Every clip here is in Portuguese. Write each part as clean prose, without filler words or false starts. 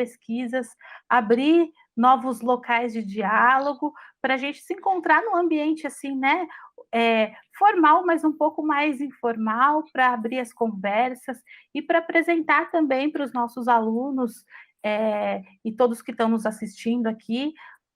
pesquisas, abrir novos locais de diálogo, para a gente se encontrar num ambiente assim, né, formal, mas um pouco mais informal, para abrir as conversas e para apresentar também para os nossos alunos, e todos que estão nos assistindo aqui,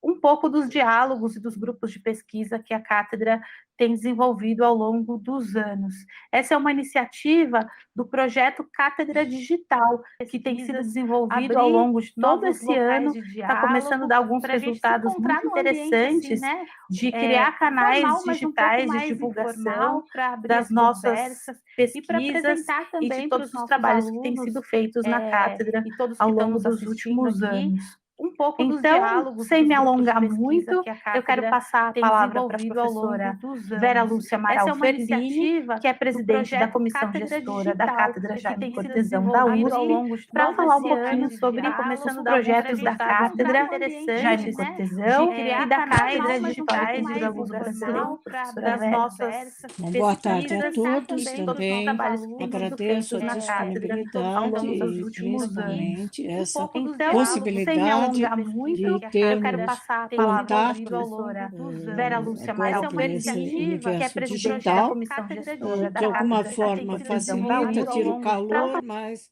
um pouco dos diálogos e dos grupos de pesquisa que a cátedra tem desenvolvido ao longo dos anos. Essa é uma iniciativa do projeto Cátedra Digital, que tem sido desenvolvido ao longo de todo esse ano, está começando a dar alguns resultados muito interessantes, assim, né, de criar canais digitais de divulgação das nossas pesquisas e de todos os trabalhos que têm sido feitos na cátedra ao longo dos últimos anos. Um pouco dos diálogos, sem me alongar muito, eu quero passar a palavra para a professora Vera Lúcia Amaral Ferlini, que é presidente da comissão gestora da Cátedra Jaime Cortesão da USP, para falar um pouquinho sobre os projetos da Cátedra Jaime Cortesão e da Cátedra de História e Cultura Luso-Brasileira. Das nossas boa tarde a todos, também agradeço a disponibilidade e principalmente essa possibilidade muito, de termos eu quero passar a palavra contato para a professora Vera Lúcia Amaral por esse Ferlini, que é universo presidente da digital, comissão gestora da de alguma Cátedra forma facilita, tira o calor, para mas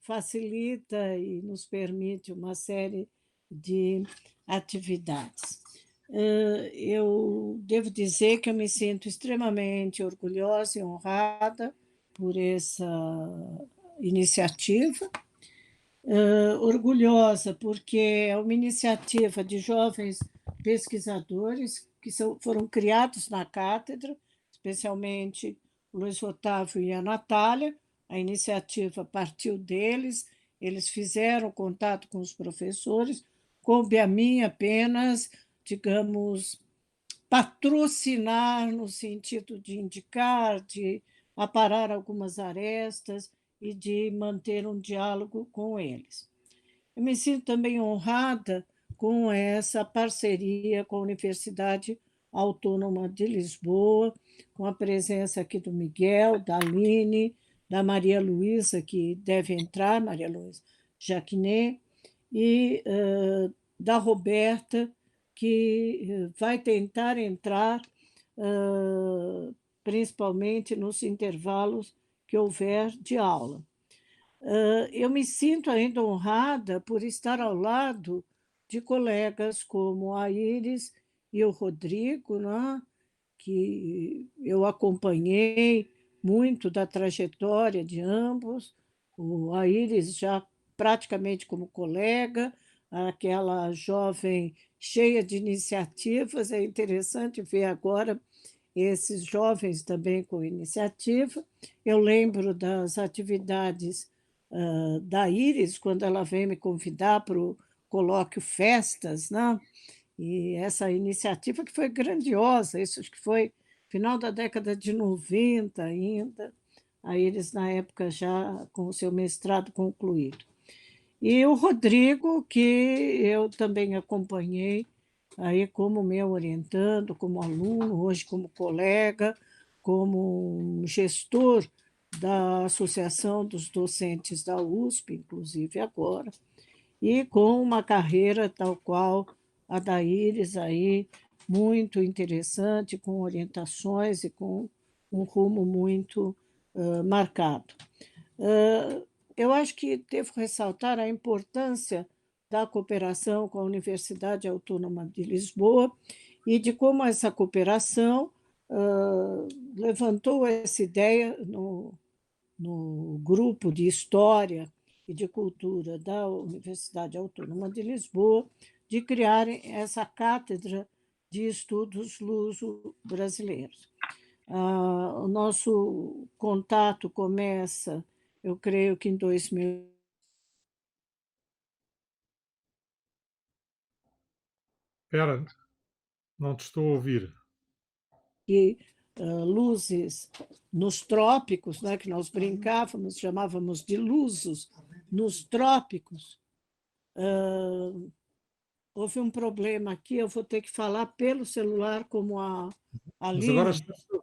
facilita e nos permite uma série de atividades. Eu devo dizer que eu me sinto extremamente orgulhosa e honrada por essa iniciativa. Orgulhosa porque é uma iniciativa de jovens pesquisadores que foram criados na cátedra, especialmente o Luiz Otávio e a Natália. A iniciativa partiu deles, eles fizeram contato com os professores, coube a mim apenas, digamos, patrocinar no sentido de indicar, de aparar algumas arestas e de manter um diálogo com eles. Eu me sinto também honrada com essa parceria com a Universidade Autônoma de Lisboa, com a presença aqui do Miguel, da Aline, da Maria Luísa, que deve entrar, Maria Luísa Jaquinet, e da Roberta, que vai tentar entrar, principalmente nos intervalos que houver de aula. Eu me sinto ainda honrada por estar ao lado de colegas como a Iris e o Rodrigo, né, que eu acompanhei muito da trajetória de ambos, a Iris já praticamente como colega, aquela jovem cheia de iniciativas. É interessante ver agora esses jovens também com iniciativa. Eu lembro das atividades da Iris, quando ela veio me convidar para o colóquio Festas, né? E essa iniciativa que foi grandiosa, isso acho que foi final da década de 90 ainda, a Iris na época já com o seu mestrado concluído. E o Rodrigo, que eu também acompanhei aí como meu orientando, como aluno, hoje como colega, como gestor da Associação dos Docentes da USP, inclusive agora, e com uma carreira tal qual a da Iris, aí, muito interessante, com orientações e com um rumo muito marcado. Eu acho que devo ressaltar a importância da cooperação com a Universidade Autônoma de Lisboa e de como essa cooperação levantou essa ideia no grupo de História e de Cultura da Universidade Autônoma de Lisboa, de criarem essa cátedra de estudos luso-brasileiros. O nosso contato começa, eu creio que em 2000. Espera, não te estou a ouvir. E luzes nos trópicos, né, que nós brincávamos, chamávamos de lusos, nos trópicos. Houve um problema aqui, eu vou ter que falar pelo celular como a Aline,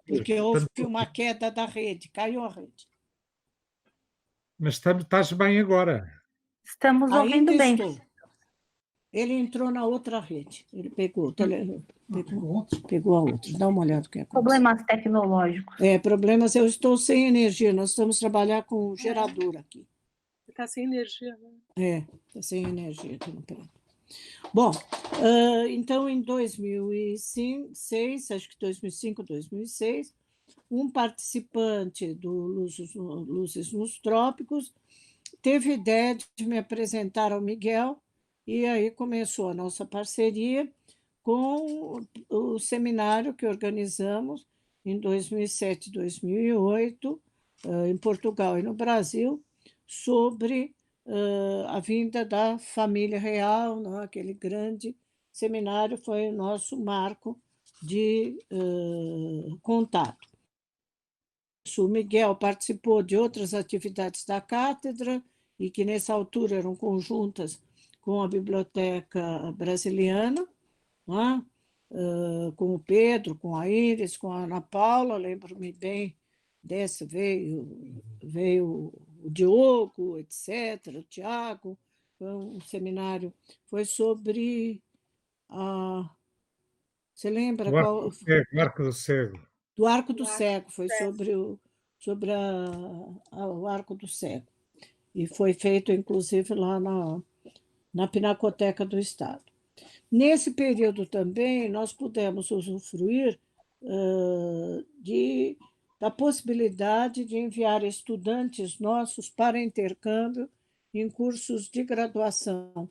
porque houve uma queda da rede, caiu a rede. Mas estás bem agora. Estamos Ainda ouvindo bem. estou. Ele entrou na outra rede. Ele pegou, pegou a outra. Dá uma olhada o que aconteceu. Problemas tecnológicos. Problemas, eu estou sem energia. Nós estamos trabalhando com um gerador aqui. Está sem energia, né? Está sem energia aqui no prédio. Bom, então em 2006, acho que 2005, 2006, um participante do Luzes nos Trópicos teve ideia de me apresentar ao Miguel, e aí começou a nossa parceria com o seminário que organizamos em 2007, 2008, em Portugal e no Brasil, sobre a vinda da família real, né? Aquele grande seminário foi o nosso marco de contato. O Miguel participou de outras atividades da cátedra, e que nessa altura eram conjuntas com a Biblioteca Brasiliana, né? Com o Pedro, com a Iris, com a Ana Paula, lembro-me bem dessa, veio o Diogo, etc., o Tiago, foi um seminário, foi sobre a... Você lembra O arco qual? do cego, o arco do cego. Do Arco do O Arco Cego, do foi Cego. sobre o Arco do Cego. E foi feito, inclusive, lá na Pinacoteca do Estado. Nesse período também, nós pudemos usufruir da possibilidade de enviar estudantes nossos para intercâmbio em cursos de graduação.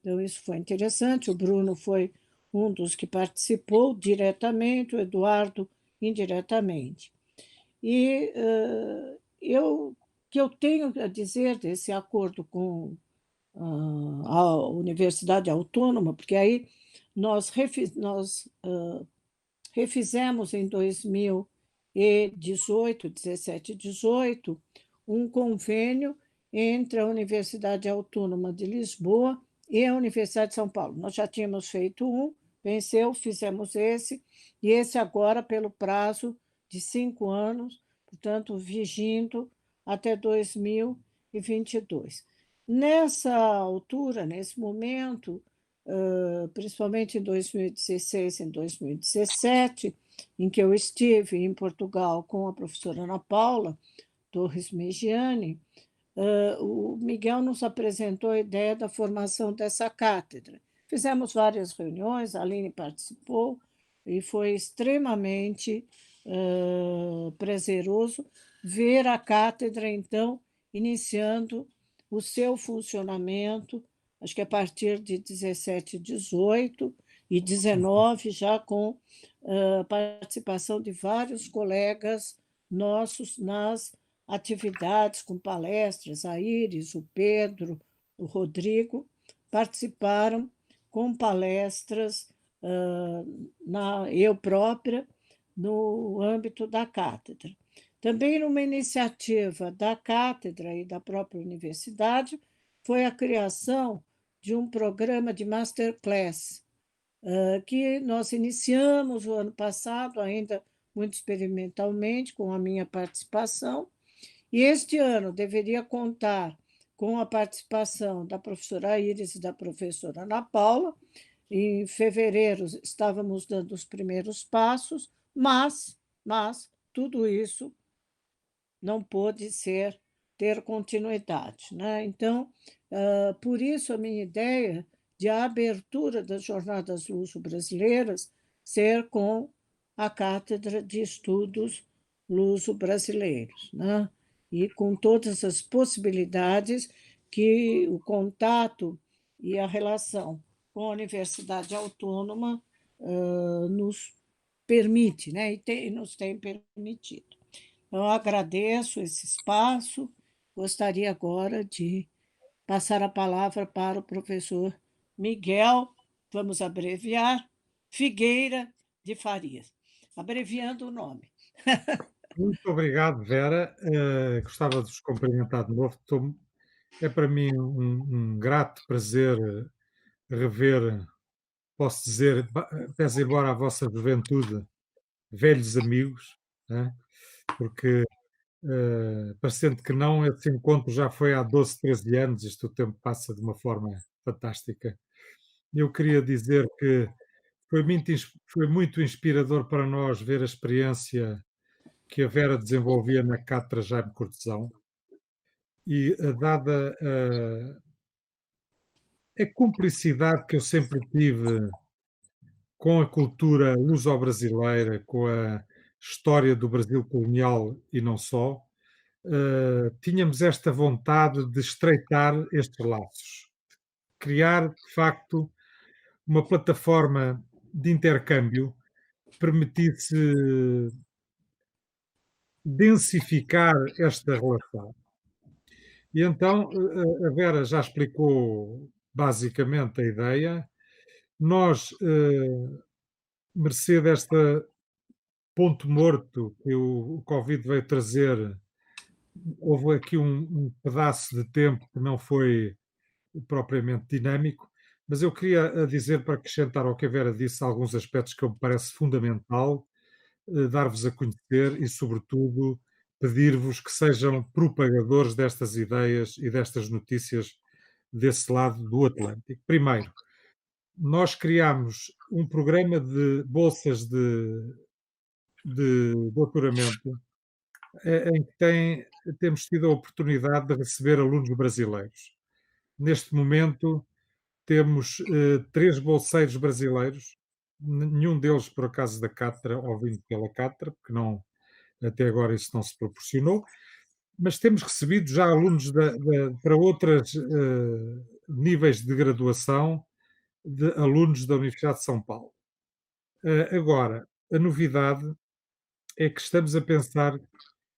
Então, isso foi interessante. O Bruno foi um dos que participou diretamente, o Eduardo indiretamente. E o que eu tenho a dizer desse acordo com a Universidade Autônoma, porque aí nós refizemos em 2018, 17 e 18, um convênio entre a Universidade Autônoma de Lisboa e a Universidade de São Paulo. Nós já tínhamos feito um, venceu, fizemos esse, e esse agora pelo prazo de 5 anos, portanto, vigindo até 2022. Nessa altura, nesse momento, principalmente em 2016 e em 2017, em que eu estive em Portugal com a professora Ana Paula Torres Megiani, o Miguel nos apresentou a ideia da formação dessa cátedra. Fizemos várias reuniões, a Aline participou, e foi extremamente prazeroso ver a cátedra, então, iniciando o seu funcionamento, acho que a partir de 17, 18 e 19, já com a participação de vários colegas nossos nas atividades, com palestras, a Iris, o Pedro, o Rodrigo, participaram com palestras, eu própria, no âmbito da cátedra. Também numa iniciativa da cátedra e da própria universidade, foi a criação de um programa de masterclass, que nós iniciamos o ano passado, ainda muito experimentalmente, com a minha participação, e este ano deveria contar com a participação da professora Iris e da professora Ana Paula. Em fevereiro estávamos dando os primeiros passos, mas tudo isso não pôde ter continuidade, né? Então, por isso a minha ideia de a abertura das Jornadas Luso-Brasileiras ser com a Cátedra de Estudos Luso-Brasileiros, né? E com todas as possibilidades que o contato e a relação com a Universidade Autônoma nos permite, né? E nos tem permitido. Eu agradeço esse espaço, gostaria agora de passar a palavra para o professor Miguel, vamos abreviar, Figueira de Farias, abreviando o nome. Muito obrigado, Vera. Gostava de vos cumprimentar de novo. É para mim um grato prazer rever, posso dizer, pese embora a vossa juventude, velhos amigos, né? Porque parecendo que não, esse encontro já foi há 12, 13 anos, isto o tempo passa de uma forma fantástica. Eu queria dizer que foi muito inspirador para nós ver a experiência que a Vera desenvolvia na Cátedra Jaime Cortesão e dada a cumplicidade que eu sempre tive com a cultura luso-brasileira, com a história do Brasil colonial e não só, tínhamos esta vontade de estreitar estes laços, criar, de facto, uma plataforma de intercâmbio que permitisse densificar esta relação. E então a Vera já explicou basicamente a ideia. Nós, mercê desta ponto morto que o Covid veio trazer, houve aqui um pedaço de tempo que não foi propriamente dinâmico, mas eu queria dizer, para acrescentar ao que a Vera disse, alguns aspectos que me parece fundamental dar-vos a conhecer e, sobretudo, pedir-vos que sejam propagadores destas ideias e destas notícias desse lado do Atlântico. Primeiro, nós criámos um programa de bolsas de doutoramento em que temos tido a oportunidade de receber alunos brasileiros. Neste momento, temos 3 bolseiros brasileiros, nenhum deles, por acaso, da Cátedra, ou vindo pela Cátedra, porque não, até agora isso não se proporcionou, mas temos recebido já alunos para outros níveis de graduação, de alunos da Universidade de São Paulo. Agora, a novidade é que estamos a pensar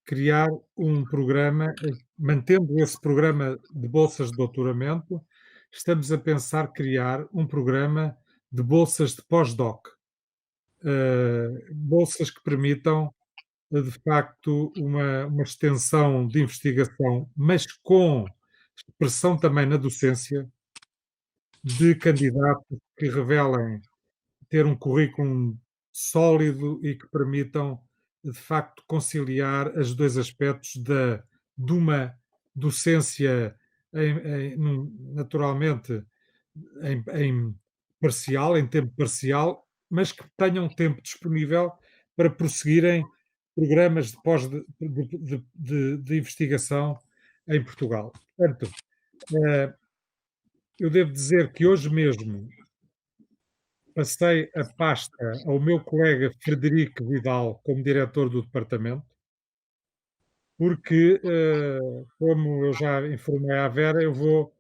criar um programa, mantendo esse programa de bolsas de doutoramento, estamos a pensar criar um programa de bolsas de pós-doc. Bolsas que permitam, de facto, uma extensão de investigação, mas com expressão também na docência, de candidatos que revelem ter um currículo sólido e que permitam, de facto, conciliar os dois aspectos de uma docência, naturalmente, em parcial, em tempo parcial, mas que tenham tempo disponível para prosseguirem programas de pós de investigação em Portugal. Portanto, eu devo dizer que hoje mesmo passei a pasta ao meu colega Frederico Vidal como diretor do departamento, porque, como eu já informei à Vera, eu vou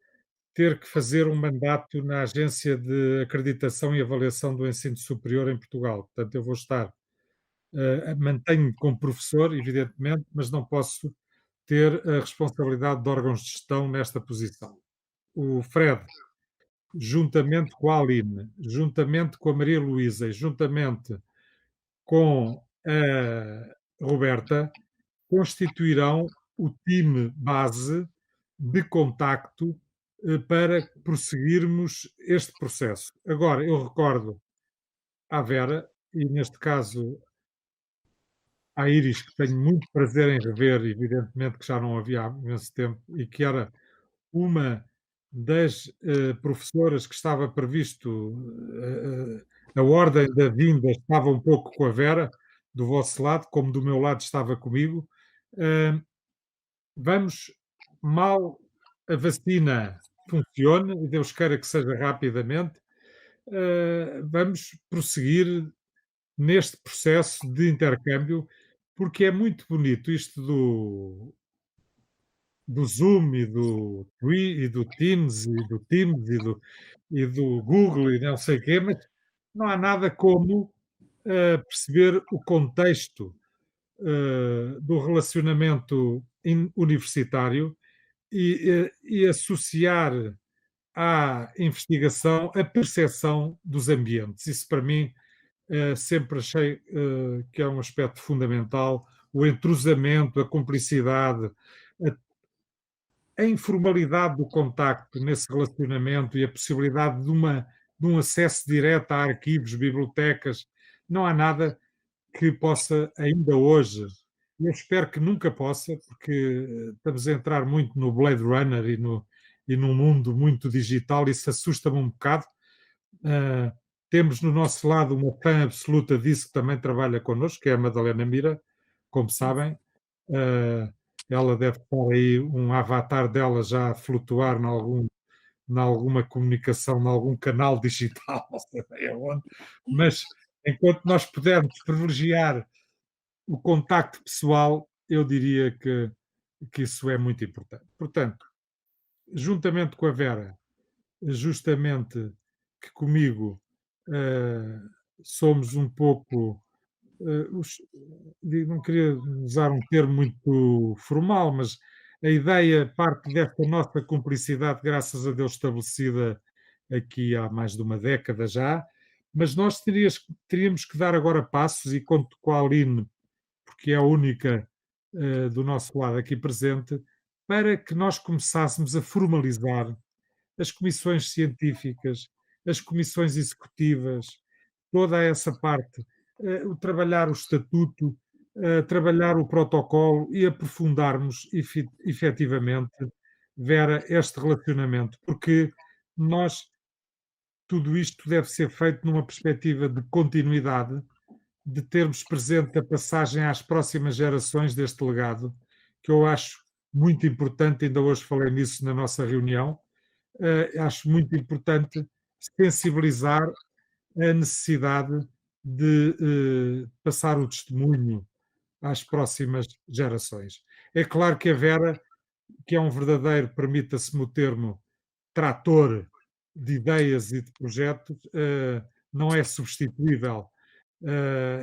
ter que fazer um mandato na Agência de Acreditação e Avaliação do Ensino Superior em Portugal. Portanto, eu vou estar, mantenho-me como professor, evidentemente, mas não posso ter a responsabilidade de órgãos de gestão nesta posição. O Fred, juntamente com a Aline, juntamente com a Maria Luísa e juntamente com a Roberta, constituirão o time base de contacto para prosseguirmos este processo. Agora, eu recordo à Vera, e neste caso à Iris, que tenho muito prazer em rever, evidentemente que já não havia há imenso tempo, e que era uma das professoras que estava previsto, a ordem da vinda estava um pouco com a Vera, do vosso lado, como do meu lado estava comigo. Vamos, mal a vacina funcione, e Deus queira que seja rapidamente, vamos prosseguir neste processo de intercâmbio, porque é muito bonito isto do Zoom e do Teams e do Google e não sei o quê, mas não há nada como perceber o contexto do relacionamento universitário e associar à investigação a percepção dos ambientes. Isso para mim sempre achei que é um aspecto fundamental, o entrosamento, a cumplicidade, a informalidade do contacto nesse relacionamento e a possibilidade de um acesso direto a arquivos, bibliotecas. Não há nada que possa ainda hoje eu espero que nunca possa, porque estamos a entrar muito no Blade Runner e num mundo muito digital, isso assusta-me um bocado. Temos no nosso lado uma fã absoluta disso que também trabalha connosco, que é a Madalena Mira, como sabem. Ela deve ter aí um avatar dela já a flutuar em alguma comunicação, em algum canal digital, não sei bem aonde, mas enquanto nós pudermos privilegiar o contacto pessoal, eu diria que isso é muito importante. Portanto, juntamente com a Vera, justamente que comigo somos um pouco não queria usar um termo muito formal, mas a ideia parte desta nossa cumplicidade, graças a Deus, estabelecida aqui há mais de uma década já, mas nós teríamos que dar agora passos, e conto com a Aline, porque é a única do nosso lado aqui presente, para que nós começássemos a formalizar as comissões científicas, as comissões executivas, toda essa parte, o trabalhar o estatuto, trabalhar o protocolo e aprofundarmos efetivamente, Vera, este relacionamento, porque nós, tudo isto deve ser feito numa perspectiva de continuidade, de termos presente a passagem às próximas gerações deste legado, que eu acho muito importante, ainda hoje falei nisso na nossa reunião, acho muito importante sensibilizar a necessidade de passar o testemunho às próximas gerações. É claro que a Vera, que é um verdadeiro, permita-se-me o termo, trator de ideias e de projetos, não é substituível.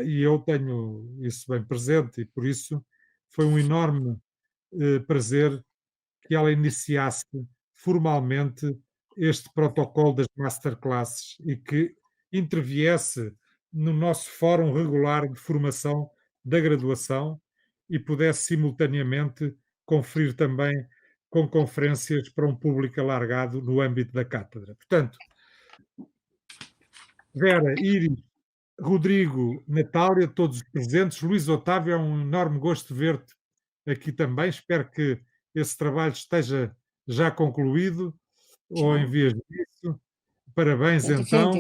E eu tenho isso bem presente, e por isso foi um enorme prazer que ela iniciasse formalmente este protocolo das masterclasses e que interviesse no nosso fórum regular de formação da graduação e pudesse simultaneamente conferir também com conferências para um público alargado no âmbito da cátedra. Portanto, Vera, Iris, Rodrigo, Natália, todos os presentes, Luís Otávio, é um enorme gosto ver-te aqui também. Espero que esse trabalho esteja já concluído ou em vias disso. Parabéns, então.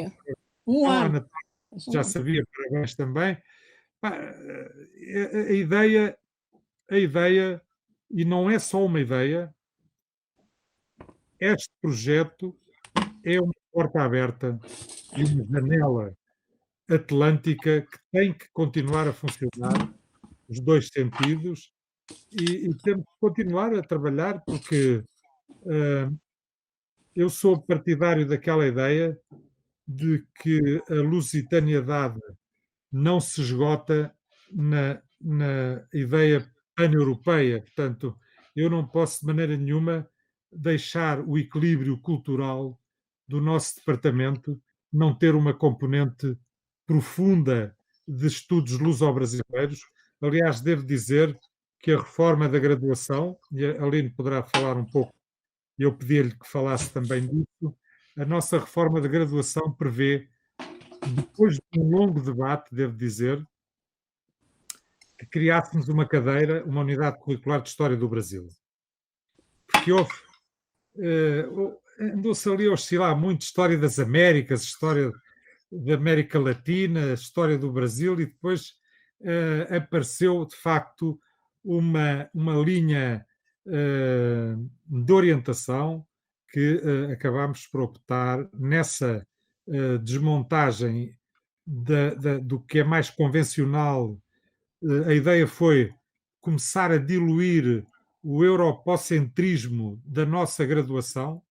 Ano. Natália já sabia, parabéns também. A ideia, e não é só uma ideia, este projeto é uma porta aberta e uma janela atlântica que tem que continuar a funcionar, os dois sentidos, e temos que continuar a trabalhar, porque eu sou partidário daquela ideia de que a lusitaniedade não se esgota na ideia pan-europeia. Portanto, eu não posso de maneira nenhuma deixar o equilíbrio cultural do nosso departamento não ter uma componente profunda de estudos luso-brasileiros. Aliás, devo dizer que a reforma da graduação, e a Aline poderá falar um pouco, eu pedi-lhe que falasse também disso, a nossa reforma da graduação prevê, depois de um longo debate, devo dizer, que criássemos uma cadeira, uma unidade curricular de História do Brasil. Porque andou-se ali a oscilar muito História das Américas, História da América Latina, História do Brasil, e depois apareceu, de facto, uma linha de orientação que acabámos por optar nessa desmontagem do que é mais convencional. A ideia foi começar a diluir o europocentrismo da nossa graduação,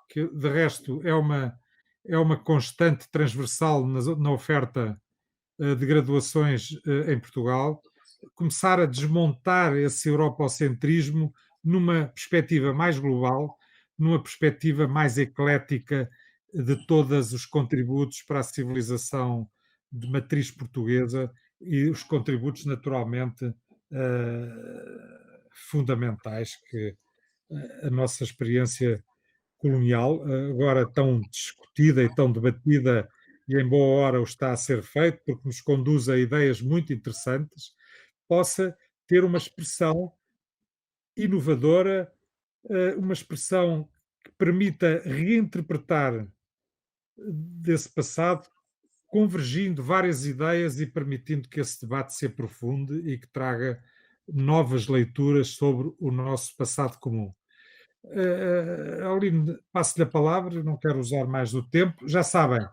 que de resto é uma constante transversal na oferta de graduações em Portugal, começar a desmontar esse europocentrismo numa perspectiva mais global, numa perspectiva mais eclética de todos os contributos para a civilização de matriz portuguesa e os contributos naturalmente fundamentais que a nossa experiência colonial, agora tão discutida e tão debatida, e em boa hora o está a ser feito, porque nos conduz a ideias muito interessantes, possa ter uma expressão inovadora, uma expressão que permita reinterpretar desse passado, convergindo várias ideias e permitindo que esse debate se aprofunde e que traga novas leituras sobre o nosso passado comum. Aline, passo-lhe a palavra, não quero usar mais do tempo. Já sabem,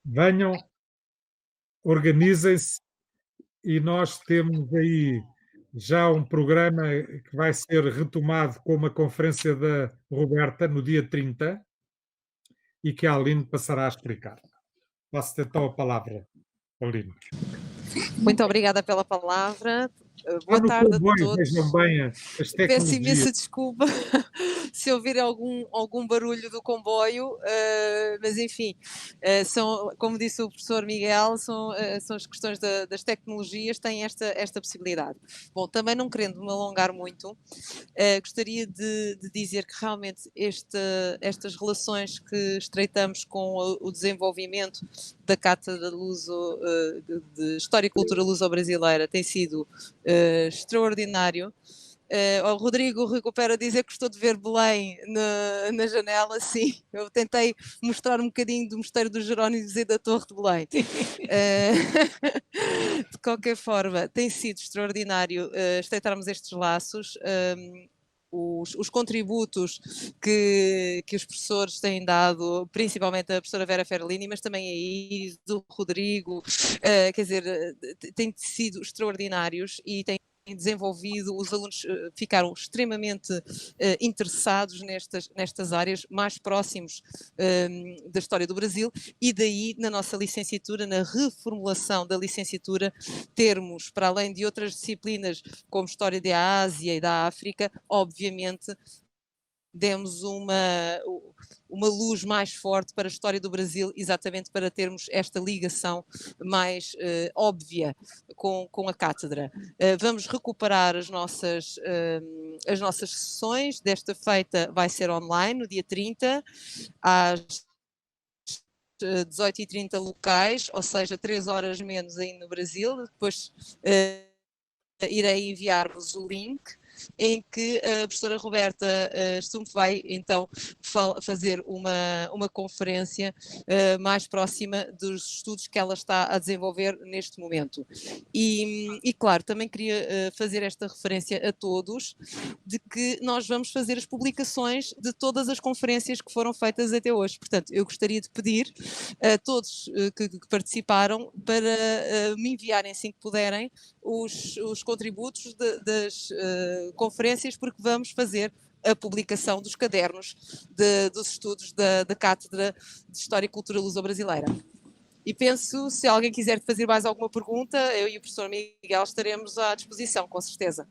venham, organizem-se e nós temos aí já um programa que vai ser retomado com uma conferência da Roberta no dia 30 e que a Aline passará a explicar. Passo-te então a palavra, Aline. Muito obrigada pela palavra. Lá Boa no tarde a comboio, todos. vejam bem as Peço tecnologias. imensa desculpa se ouvir algum barulho do comboio, mas enfim, como disse o professor Miguel, são as questões das tecnologias, têm esta possibilidade. Bom, também não querendo me alongar muito, gostaria de dizer que realmente estas relações que estreitamos com o desenvolvimento da Cátedra de História e Cultura Luso-Brasileira tem sido extraordinário. O Rodrigo recupera dizer que gostou de ver Belém na janela. Sim, eu tentei mostrar um bocadinho do Mosteiro dos Jerónimos e da Torre de Belém. De qualquer forma, tem sido extraordinário estreitarmos estes laços. Os contributos que os professores têm dado, principalmente a professora Vera Ferlini, mas também a Iris, o Rodrigo, quer dizer, têm sido extraordinários e têm desenvolvido, os alunos ficaram extremamente interessados nestas áreas, mais próximos da história do Brasil, e daí na nossa licenciatura, na reformulação da licenciatura, termos, para além de outras disciplinas como História da Ásia e da África, obviamente demos uma luz mais forte para a história do Brasil, exatamente para termos esta ligação mais óbvia com a cátedra. Vamos recuperar as nossas sessões. Desta feita vai ser online, no dia 30, às 18h30 locais, ou seja, 3 horas menos aí no Brasil. Depois irei enviar-vos o link em que a professora Roberta Stumpf vai então fazer uma conferência mais próxima dos estudos que ela está a desenvolver neste momento. E claro, também queria fazer esta referência a todos, de que nós vamos fazer as publicações de todas as conferências que foram feitas até hoje. Portanto, eu gostaria de pedir a todos que participaram para me enviarem, assim que puderem, os contributos das conferências, porque vamos fazer a publicação dos cadernos dos estudos da Cátedra de História e Cultura Luso-Brasileira. E penso, se alguém quiser fazer mais alguma pergunta, eu e o professor Miguel estaremos à disposição, com certeza.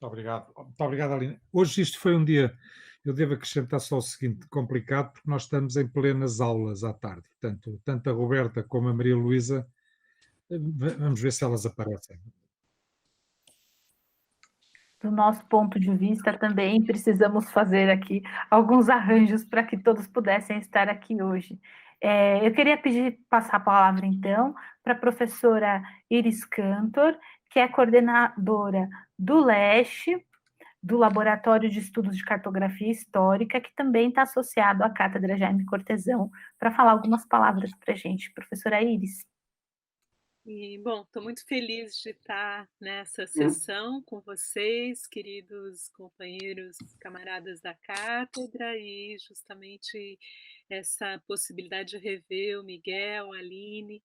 Muito obrigado, Aline. Hoje isto foi um dia, eu devo acrescentar só o seguinte, complicado, porque nós estamos em plenas aulas à tarde. Portanto, tanto a Roberta como a Maria Luísa, vamos ver se elas aparecem. Do nosso ponto de vista, também precisamos fazer aqui alguns arranjos para que todos pudessem estar aqui hoje. Eu queria passar a palavra, então, para a professora Iris Cantor, que é coordenadora do LESH, do Laboratório de Estudos de Cartografia Histórica, que também está associado à Cátedra Jaime Cortesão, para falar algumas palavras para a gente. Professora Iris. E, bom, estou muito feliz de estar nessa sessão com vocês, queridos companheiros, camaradas da cátedra, e justamente essa possibilidade de rever o Miguel, a Aline.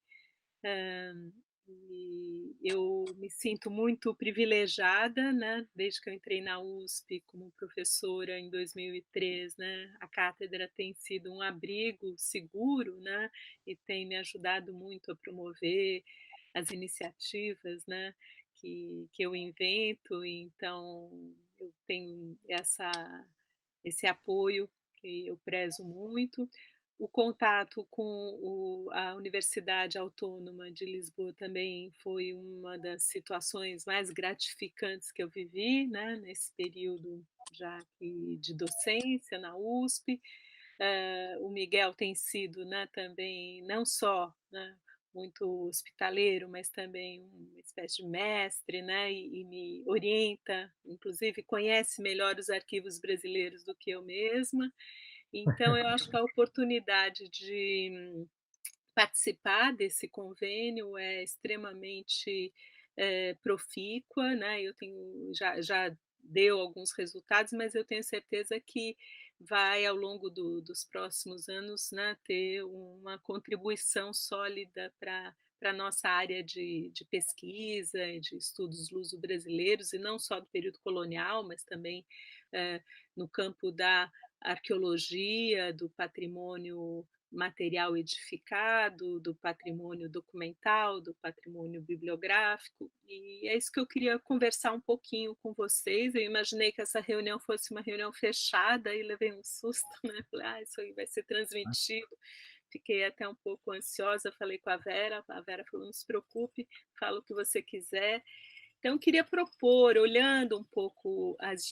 E eu me sinto muito privilegiada, né? Desde que eu entrei na USP como professora em 2003, né? A cátedra tem sido um abrigo seguro, né? E tem me ajudado muito a promover as iniciativas, né? Que eu invento. Então eu tenho esse apoio que eu prezo muito. O contato com a Universidade Autônoma de Lisboa também foi uma das situações mais gratificantes que eu vivi, né, nesse período já de docência na USP. O Miguel tem sido, né, também não só, né, muito hospitaleiro, mas também uma espécie de mestre, né, e me orienta, inclusive conhece melhor os arquivos brasileiros do que eu mesma. Então eu acho que a oportunidade de participar desse convênio é extremamente, profícua, né, eu tenho já deu alguns resultados, mas eu tenho certeza que vai ao longo dos próximos anos, né, ter uma contribuição sólida para a nossa área de pesquisa e de estudos luso-brasileiros, e não só do período colonial, mas também, no campo da arqueologia, do patrimônio material edificado, do patrimônio documental, do patrimônio bibliográfico, e é isso que eu queria conversar um pouquinho com vocês. Eu imaginei que essa reunião fosse uma reunião fechada e levei um susto, né? Falei, isso aí vai ser transmitido. Fiquei até um pouco ansiosa, falei com a Vera falou, não se preocupe, fala o que você quiser. Então, eu queria propor, olhando um pouco as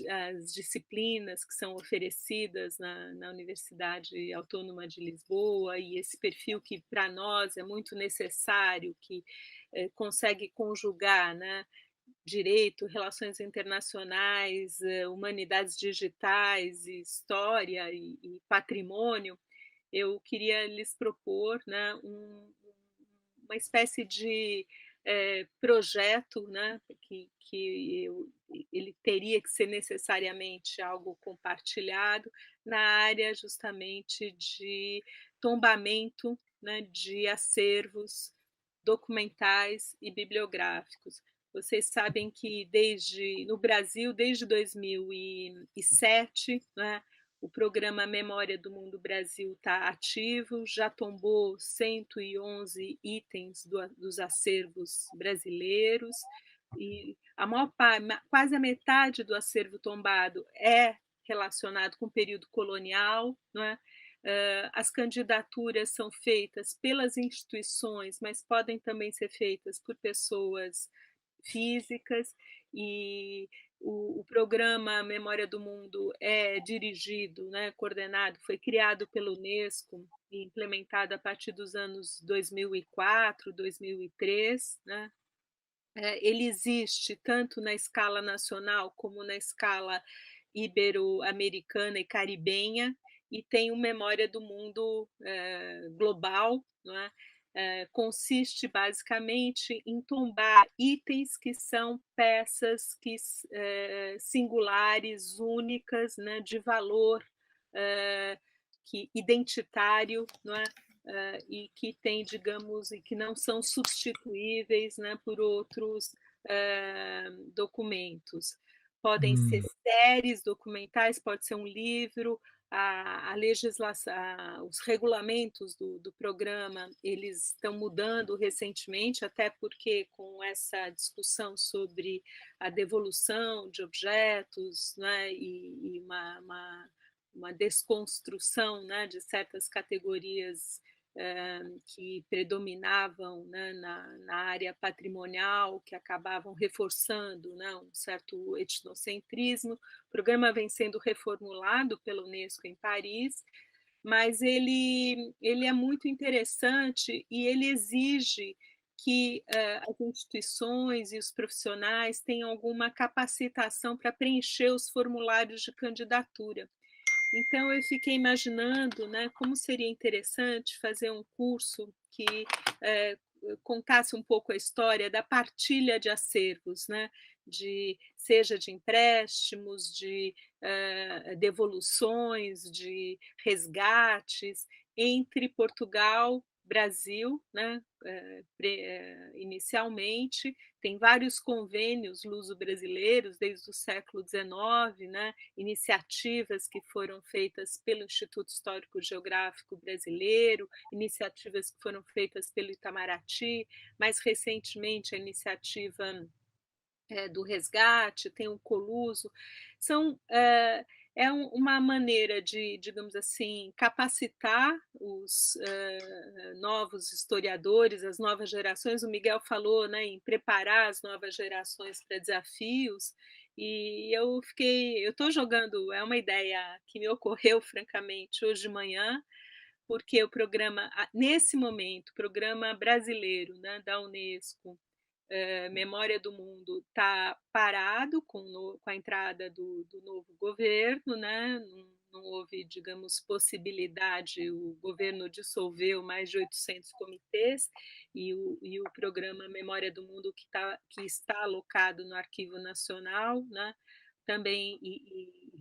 disciplinas que são oferecidas na Universidade Autônoma de Lisboa, e esse perfil que, para nós, é muito necessário, que consegue conjugar, né, direito, relações internacionais, humanidades digitais, história e patrimônio. Eu queria lhes propor, né, uma espécie de projeto, né, ele teria que ser necessariamente algo compartilhado na área justamente de tombamento, né, de acervos documentais e bibliográficos. Vocês sabem que no Brasil, desde 2007, né, o programa Memória do Mundo Brasil está ativo, já tombou 111 itens dos acervos brasileiros, e quase a metade do acervo tombado é relacionado com o período colonial, não é? As candidaturas são feitas pelas instituições, mas podem também ser feitas por pessoas físicas, e o programa Memória do Mundo é dirigido, né, coordenado, foi criado pela Unesco e implementado a partir dos anos 2004, 2003, né? Ele existe tanto na escala nacional como na escala ibero-americana e caribenha, e tem o Memória do Mundo global, não é? Consiste basicamente em tombar itens que são peças singulares, únicas, né, de valor identitário, não é? E que tem, digamos, e que não são substituíveis, né, por outros documentos. Podem ser séries documentais, pode ser um livro, a legislação, os regulamentos do programa, eles estão mudando recentemente, até porque com essa discussão sobre a devolução de objetos, né, e uma desconstrução, né, de certas categorias que predominavam, né, na área patrimonial, que acabavam reforçando, né, um certo etnocentrismo. O programa vem sendo reformulado pela Unesco em Paris, mas ele é muito interessante e ele exige que as instituições e os profissionais tenham alguma capacitação para preencher os formulários de candidatura. Então, eu fiquei imaginando, né, como seria interessante fazer um curso que contasse um pouco a história da partilha de acervos, né, seja de empréstimos, de devoluções, de resgates entre Portugal, Brasil, né, inicialmente. Tem vários convênios luso-brasileiros desde o século XIX, né, iniciativas que foram feitas pelo Instituto Histórico Geográfico Brasileiro, iniciativas que foram feitas pelo Itamaraty, mais recentemente a iniciativa do resgate, tem o Coluso. É uma maneira de, digamos assim, capacitar os novos historiadores, as novas gerações. O Miguel falou, né, em preparar as novas gerações para desafios, e eu estou jogando, é uma ideia que me ocorreu, francamente, hoje de manhã, porque o programa, nesse momento, o programa brasileiro, né, da Unesco, Memória do Mundo, está parado com a entrada do novo governo, né? Não houve, digamos, possibilidade, o governo dissolveu mais de 800 comitês e o programa Memória do Mundo, que está alocado no Arquivo Nacional, né? Também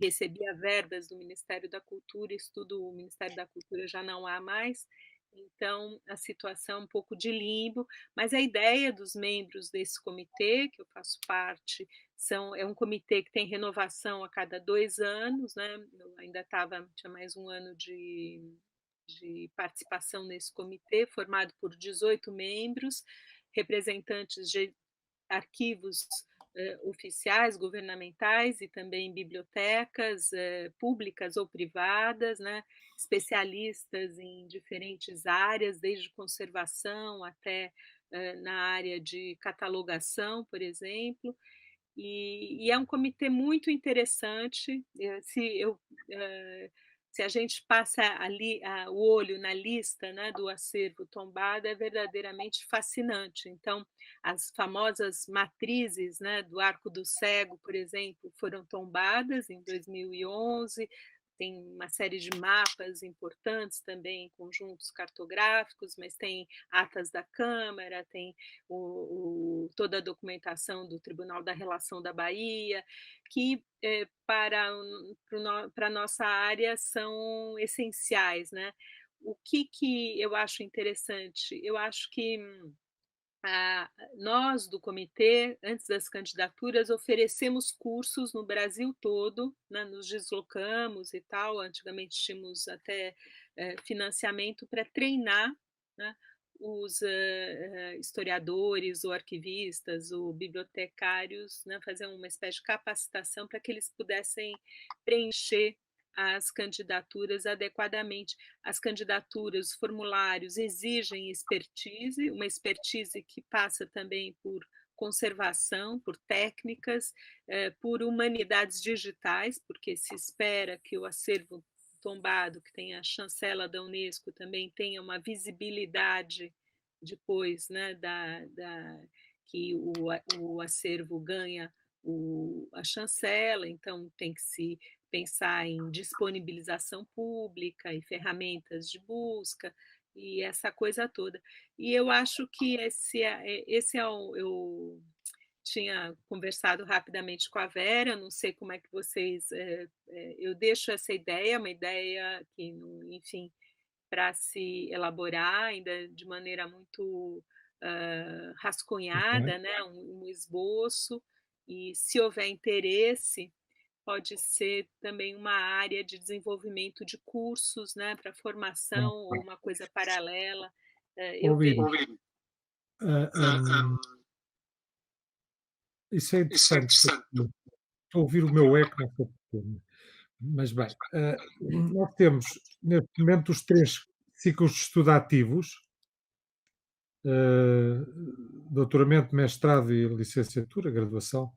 recebia verbas do Ministério da Cultura, isso tudo o Ministério da Cultura já não há mais, então a situação é um pouco de limbo, mas a ideia dos membros desse comitê, que eu faço parte, é um comitê que tem renovação a cada 2 anos, né? Eu ainda tinha mais um ano de participação nesse comitê, formado por 18 membros, representantes de arquivos oficiais, governamentais e também bibliotecas públicas ou privadas, né? Especialistas em diferentes áreas, desde conservação até na área de catalogação, por exemplo. E é um comitê muito interessante. Se a gente passa ali o olho na lista, né, do acervo tombado, é verdadeiramente fascinante. Então, as famosas matrizes, né, do Arco do Cego, por exemplo, foram tombadas em 2011. Tem uma série de mapas importantes também, conjuntos cartográficos, mas tem atas da Câmara, tem toda a documentação do Tribunal da Relação da Bahia, que para a nossa área são essenciais, né? O que eu acho interessante? Eu acho que nós do comitê, antes das candidaturas, oferecemos cursos no Brasil todo, né? Nos deslocamos e tal, antigamente tínhamos até financiamento para treinar, né, os historiadores ou arquivistas ou bibliotecários, né, fazer uma espécie de capacitação para que eles pudessem preencher as candidaturas adequadamente. As candidaturas, os formulários exigem expertise, uma expertise que passa também por conservação, por técnicas, por humanidades digitais, porque se espera que o acervo tombado, que tem a chancela da Unesco, também tenha uma visibilidade depois, né, que o acervo ganha a chancela, então tem que se pensar em disponibilização pública e ferramentas de busca e essa coisa toda. E eu acho que esse eu tinha conversado rapidamente com a Vera, não sei como é que vocês... eu deixo essa ideia, uma ideia que, enfim, para se elaborar ainda de maneira muito rascunhada, né? Um esboço, e se houver interesse, pode ser também uma área de desenvolvimento de cursos, né, para formação ou uma coisa paralela. Eu vejo. Isso é interessante. Estou a ouvir o meu eco, não sei porquê. Mas bem, nós temos neste momento os 3 ciclos de estudo ativos, doutoramento, mestrado e licenciatura, graduação,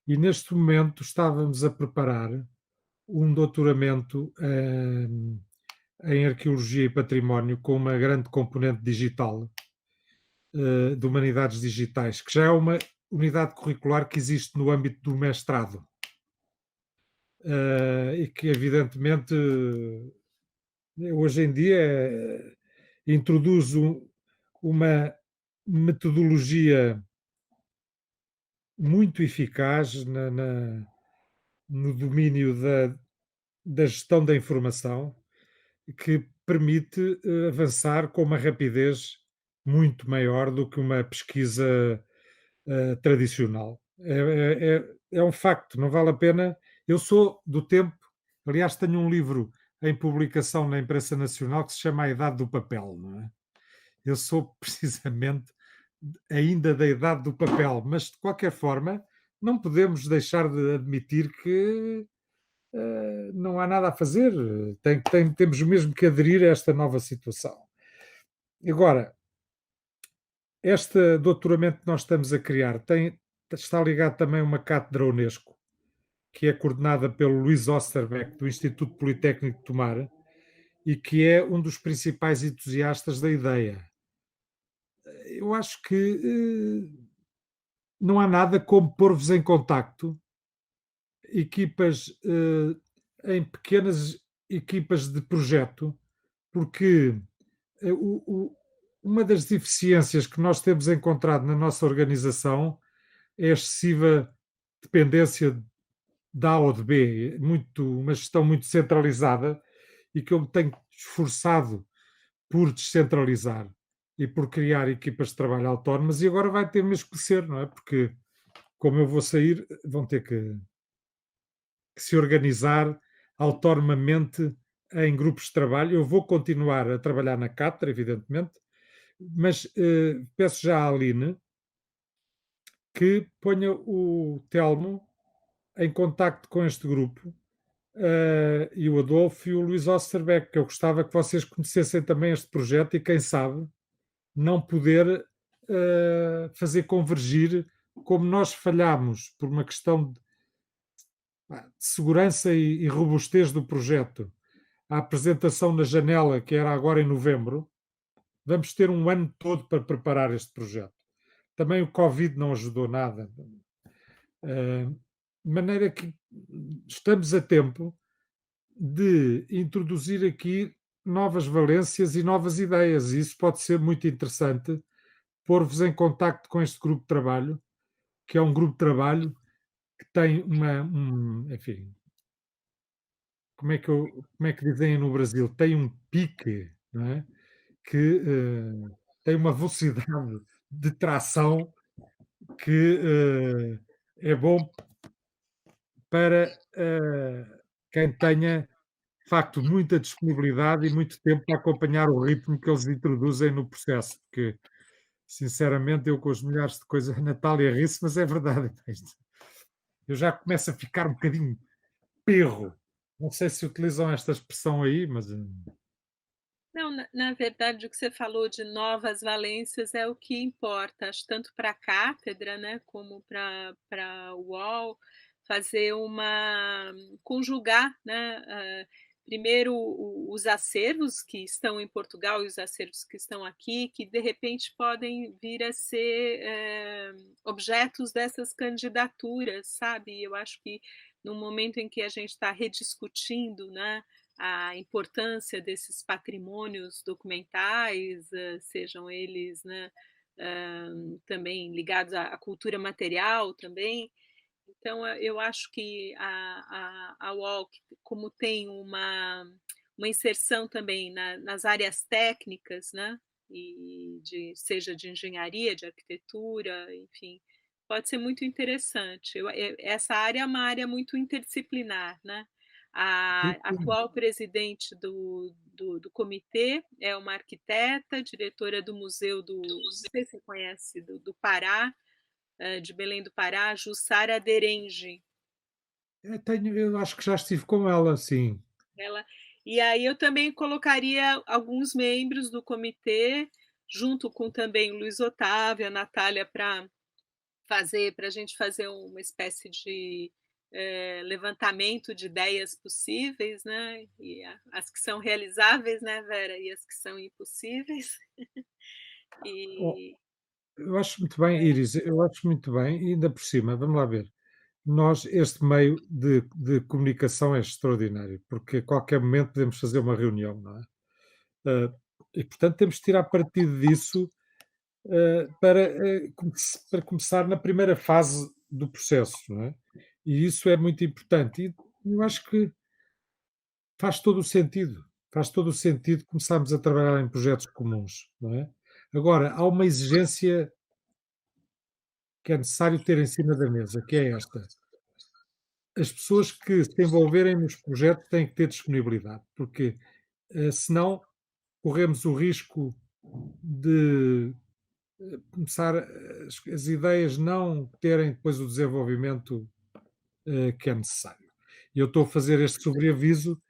e neste momento estávamos a preparar um doutoramento em arqueologia e património com uma grande componente digital, de humanidades digitais, que já é uma unidade curricular que existe no âmbito do mestrado. E que evidentemente hoje em dia introduz uma metodologia muito eficaz no domínio da gestão da informação, que permite avançar com uma rapidez muito maior do que uma pesquisa tradicional. É um facto, não vale a pena. Eu sou do tempo, aliás, tenho um livro em publicação na imprensa nacional que se chama A Idade do Papel, não é? Eu sou precisamente ainda da idade do papel, mas de qualquer forma não podemos deixar de admitir que não há nada a fazer, temos mesmo que aderir a esta nova situação. Agora, este doutoramento que nós estamos a criar está ligado também a uma cátedra Unesco, que é coordenada pelo Luís Osterbeck, do Instituto Politécnico de Tomar, e que é um dos principais entusiastas da ideia. Eu acho que não há nada como pôr-vos em contacto, equipas, em pequenas equipas de projeto, porque uma das deficiências que nós temos encontrado na nossa organização é a excessiva dependência de A ou de B, uma gestão muito centralizada, e que eu me tenho esforçado por descentralizar e por criar equipas de trabalho autónomas, e agora vai ter mesmo que ser, não é? Porque, como eu vou sair, vão ter que se organizar autonomamente em grupos de trabalho. Eu vou continuar a trabalhar na Catra, evidentemente, mas peço já à Aline que ponha o Telmo em contacto com este grupo, e o Adolfo e o Luís Osterbeck, que eu gostava que vocês conhecessem também este projeto e, quem sabe, não poder fazer convergir, como nós falhámos por uma questão de segurança e robustez do projeto, a apresentação na janela, que era agora em novembro. Vamos ter um ano todo para preparar este projeto. Também o Covid não ajudou nada. De maneira que estamos a tempo de introduzir aqui novas valências e novas ideias, e isso pode ser muito interessante, pôr-vos em contacto com este grupo de trabalho, que é um grupo de trabalho que tem enfim, como é que dizem no Brasil? Tem um pique, não é? Que tem uma velocidade de tração que é bom para quem tenha, de facto, muita disponibilidade e muito tempo para acompanhar o ritmo que eles introduzem no processo, porque, sinceramente, eu com as milhares de coisas, a Natália ri-se, mas é verdade. Eu já começo a ficar um bocadinho perro. Não sei se utilizam esta expressão aí, mas... Não, na verdade, o que você falou de novas valências é o que importa, acho, tanto para a cátedra, né, como para o UOL, fazer conjugar, né, primeiro os acervos que estão em Portugal e os acervos que estão aqui, que de repente podem vir a ser objetos dessas candidaturas, sabe? Eu acho que no momento em que a gente está rediscutindo, né, a importância desses patrimônios documentais, sejam eles, né, também ligados à cultura material também. Então, eu acho que a UOL, como tem uma inserção também nas áreas técnicas, né, e seja de engenharia, de arquitetura, enfim, pode ser muito interessante. Essa área é uma área muito interdisciplinar, né? A atual presidente do comitê é uma arquiteta, diretora do museu não sei se você conhece, do Pará, de Belém do Pará, Jussara Derenge. Eu acho que já estive com ela, sim. E aí eu também colocaria alguns membros do comitê, junto com também o Luiz Otávio, a Natália, para a gente fazer uma espécie de levantamento de ideias possíveis, né? E as que são realizáveis, né, Vera? E as que são impossíveis. Eu acho muito bem, Iris, eu acho muito bem, e ainda por cima, vamos lá ver. Este meio de comunicação é extraordinário, porque a qualquer momento podemos fazer uma reunião, não é? E, portanto, temos de tirar partido disso para começar na primeira fase do processo, não é? E isso é muito importante. E eu acho que faz todo o sentido começarmos a trabalhar em projetos comuns, não é? Agora, há uma exigência que é necessário ter em cima da mesa, que é esta: as pessoas que se envolverem nos projetos têm que ter disponibilidade, porque senão corremos o risco de começar as ideias não terem depois o desenvolvimento que é necessário. E eu estou a fazer este sobreaviso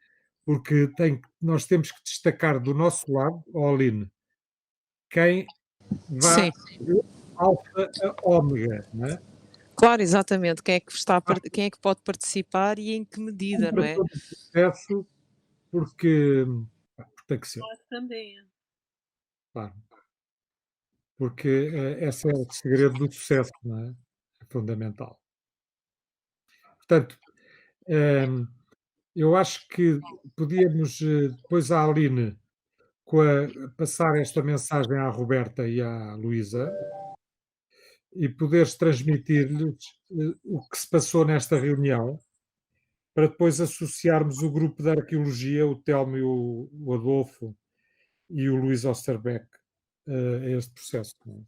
porque nós temos que destacar do nosso lado, Aline, quem vá de alfa a ômega, não é? Claro, exatamente. Quem é que pode participar e em que medida, não Para é? todo o processo, porque Tem que ser, Nós também. claro. Porque esse é o segredo do sucesso, não é? É fundamental. Portanto, ehm, eu acho que podíamos, depois à Aline, passar esta mensagem à Roberta e à Luísa e poderes transmitir-lhes o que se passou nesta reunião, para depois associarmos o grupo de arqueologia, o Telmo e o Adolfo e o Luís Osterbeck, a este processo. Não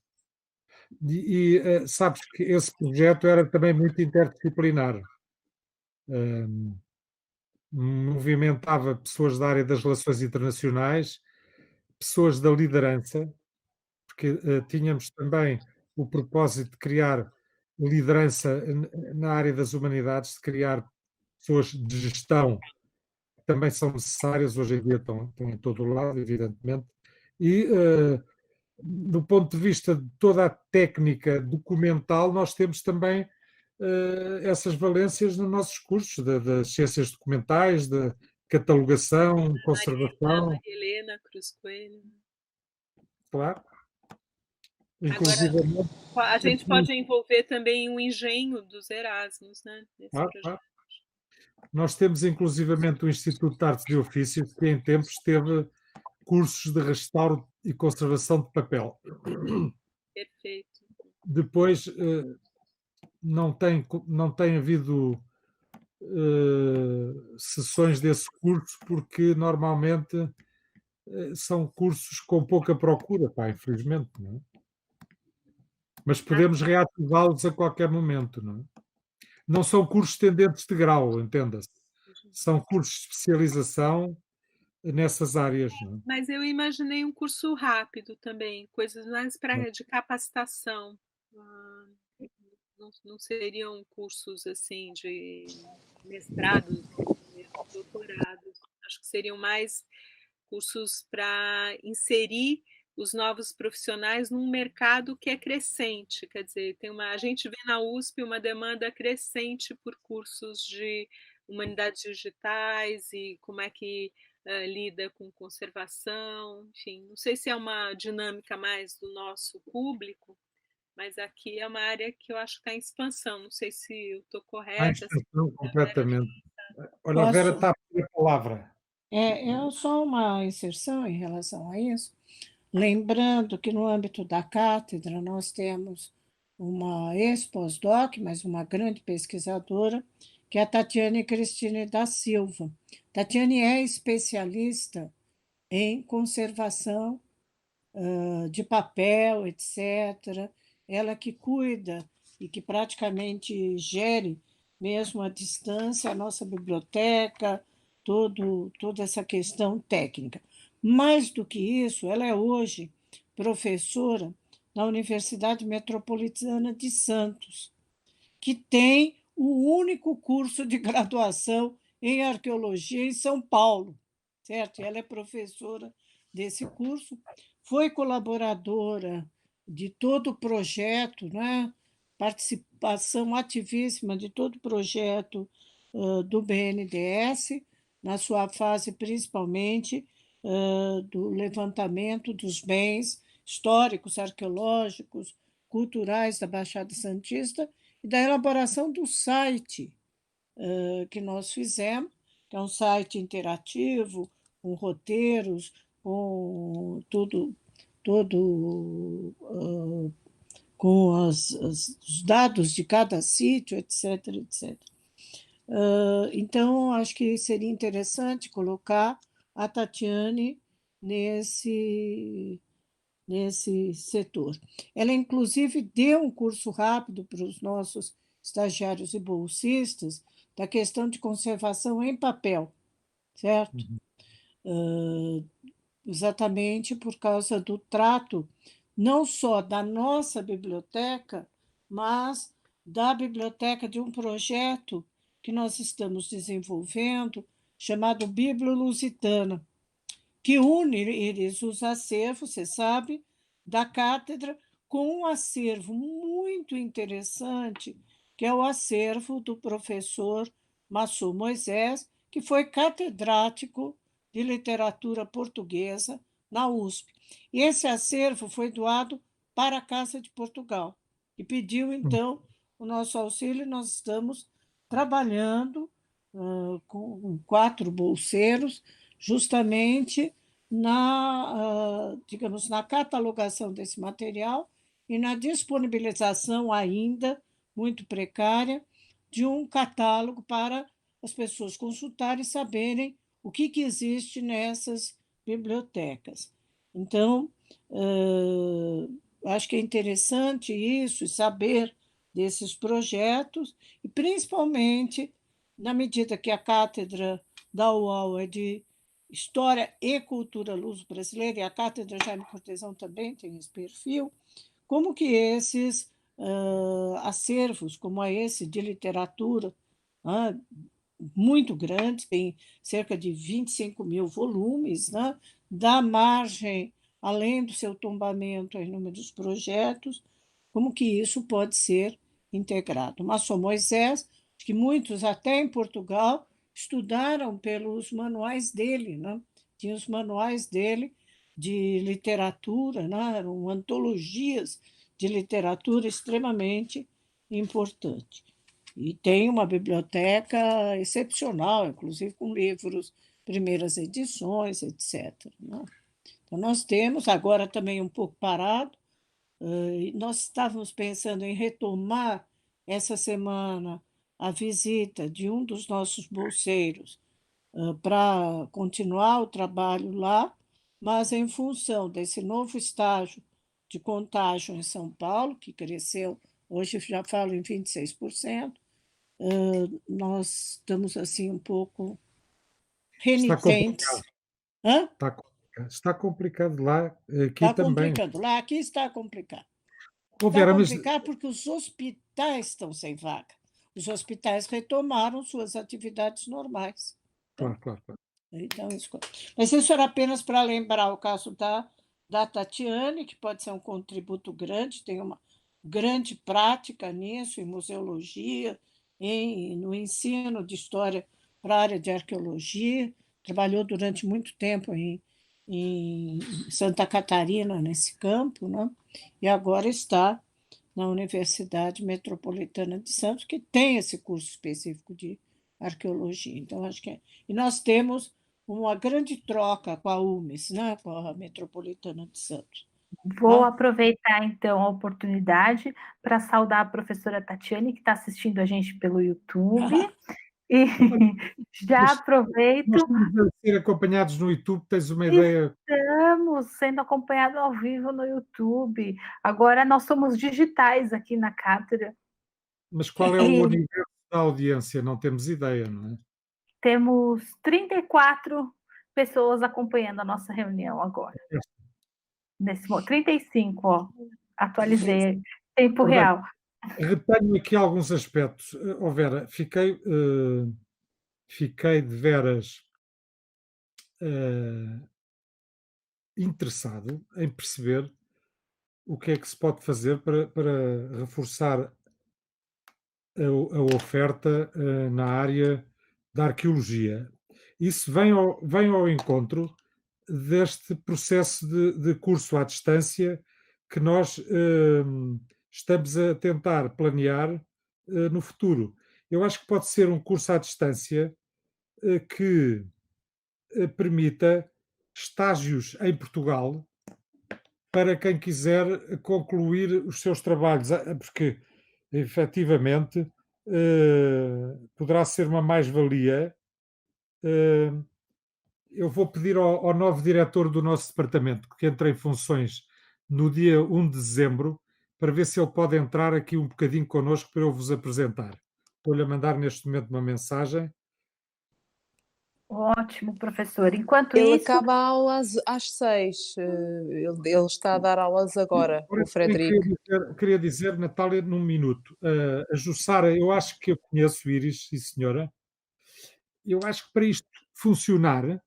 é? Sabes que esse projeto era também muito interdisciplinar. Movimentava pessoas da área das relações internacionais, pessoas da liderança, porque tínhamos também o propósito de criar liderança na área das humanidades, de criar pessoas de gestão que também são necessárias, hoje em dia estão em todo o lado, evidentemente, e do ponto de vista de toda a técnica documental, nós temos também essas valências nos nossos cursos, das ciências documentais, da catalogação, conservação, Maria Helena Cruz Coelho. claro. Agora, Inclusive, a gente pode envolver também o engenho dos Erasmus, né? Nesse projeto. Nós temos inclusivamente o Instituto de Artes e Ofícios, que em tempos teve cursos de restauro e conservação de papel. Perfeito. Depois não tem havido sessões desse curso, porque normalmente são cursos com pouca procura, pá, infelizmente, não é? Mas podemos reativá-los a qualquer momento, não é? Não são cursos tendentes de grau, entenda-se. São cursos de especialização nessas áreas, não é? Mas eu imaginei um curso rápido também, coisas mais de capacitação. Não seriam cursos assim de mestrados, doutorados. Acho que seriam mais cursos para inserir os novos profissionais num mercado que é crescente. Quer dizer, a gente vê na USP uma demanda crescente por cursos de humanidades digitais e como é que lida com conservação, enfim, não sei se é uma dinâmica mais do nosso público, mas aqui é uma área que eu acho que está em expansão. Não sei se eu estou correta. Expansão completamente. Olha, a Posso? Vera está a pedir a palavra. É só uma inserção em relação a isso. Lembrando que no âmbito da cátedra nós temos uma ex-pós-doc, mas uma grande pesquisadora, que é a Tatiane Cristine da Silva. Tatiane é especialista em conservação de papel, etc. Ela que cuida e que praticamente gere, mesmo à distância, a nossa biblioteca, toda essa questão técnica. Mais do que isso, ela é hoje professora na Universidade Metropolitana de Santos, que tem o único curso de graduação em arqueologia em São Paulo, certo? Ela é professora desse curso, foi colaboradora de todo o projeto, né? Participação ativíssima de todo o projeto do BNDES, na sua fase principalmente do levantamento dos bens históricos, arqueológicos, culturais da Baixada Santista e da elaboração do site que nós fizemos, que é um site interativo, com roteiros, com com os dados de cada sítio, etc, etc. Então, acho que seria interessante colocar a Tatiane nesse setor. Ela, inclusive, deu um curso rápido para os nossos estagiários e bolsistas da questão de conservação em papel, certo? Exatamente por causa do trato não só da nossa biblioteca, mas da biblioteca de um projeto que nós estamos desenvolvendo, chamado Biblio-Lusitana, que une os acervos, você sabe, da cátedra com um acervo muito interessante, que é o acervo do professor Massou Moisés, que foi catedrático de literatura portuguesa na USP. E esse acervo foi doado para a Casa de Portugal, e pediu, então, o nosso auxílio. Nós estamos trabalhando com 4 bolseiros, justamente digamos, na catalogação desse material e na disponibilização ainda muito precária de um catálogo para as pessoas consultarem e saberem o que existe nessas bibliotecas. Então, acho que é interessante isso, saber desses projetos, e principalmente na medida que a cátedra da UAU é de História e Cultura Luso-Brasileira, e a cátedra Jaime Cortesão também tem esse perfil, como que esses acervos, como esse de literatura, muito grande, tem cerca de 25 mil volumes, né? Dá margem, além do seu tombamento, a inúmeros projetos, como que isso pode ser integrado. Mas só Moisés, que muitos, até em Portugal, estudaram pelos manuais dele, né? Tinha os manuais dele de literatura, né? Eram antologias de literatura extremamente importantes. E tem uma biblioteca excepcional, inclusive com livros, primeiras edições, etc. Né? Então, nós temos, agora também um pouco parado, nós estávamos pensando em retomar essa semana a visita de um dos nossos bolseiros para continuar o trabalho lá, mas em função desse novo estágio de contágio em São Paulo, que cresceu, hoje já falo em 26%, nós estamos assim um pouco Está renitentes. complicado. Hã? Está complicado lá, aqui Está também. complicando. Lá, aqui está complicado. Ô, Está Vera, mas complicado porque os hospitais estão sem vaga. Os hospitais retomaram suas atividades normais. claro. Então, mas isso era apenas para lembrar o caso da Tatiane, que pode ser um contributo grande, tem uma grande prática nisso, em museologia, no ensino de história para a área de arqueologia, trabalhou durante muito tempo em Santa Catarina, nesse campo, né? E agora está na Universidade Metropolitana de Santos, que tem esse curso específico de arqueologia. Então, acho que E nós temos uma grande troca com a UMES, né? Com a Metropolitana de Santos. Vou aproveitar, então, a oportunidade para saudar a professora Tatiane, que está assistindo a gente pelo YouTube. E já aproveito. Nós estamos a ser acompanhados no YouTube, tens uma ideia? Estamos sendo acompanhados ao vivo no YouTube. Agora nós somos digitais aqui na cátedra. Mas qual é o universo da audiência? Não temos ideia, não é? Temos 34 pessoas acompanhando a nossa reunião agora. 35, ó. Atualizei, tempo real. Retenho aqui alguns aspectos. Vera, fiquei de veras interessado em perceber o que é que se pode fazer para reforçar a oferta na área da arqueologia. Isso vem ao encontro deste processo de curso à distância que nós estamos a tentar planear no futuro. Eu acho que pode ser um curso à distância que permita estágios em Portugal para quem quiser concluir os seus trabalhos, porque efetivamente poderá ser uma mais-valia. Eu vou pedir ao novo diretor do nosso departamento, que entra em funções no dia 1 de dezembro, para ver se ele pode entrar aqui um bocadinho connosco para eu vos apresentar. Estou-lhe a mandar neste momento uma mensagem. Ótimo, professor. Enquanto ele isso... acaba a aula às 6. Ele está a dar aulas agora, o Frederico. Queria dizer, Natália, num minuto. A Jussara, eu acho que eu conheço, Iris, sim senhora. Eu acho que para isto funcionar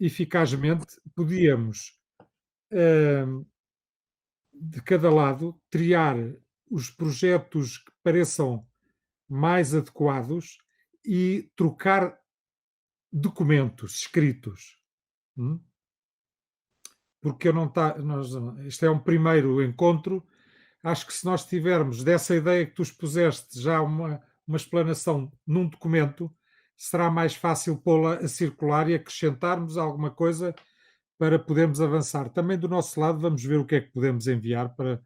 eficazmente, podíamos, de cada lado, triar os projetos que pareçam mais adequados e trocar documentos escritos. hum? Porque eu não tá, isto é um primeiro encontro. Acho que se nós tivermos dessa ideia que tu expuseste já uma explanação num documento, será mais fácil pô-la a circular e acrescentarmos alguma coisa para podermos avançar. Também do nosso lado, vamos ver o que é que podemos enviar para.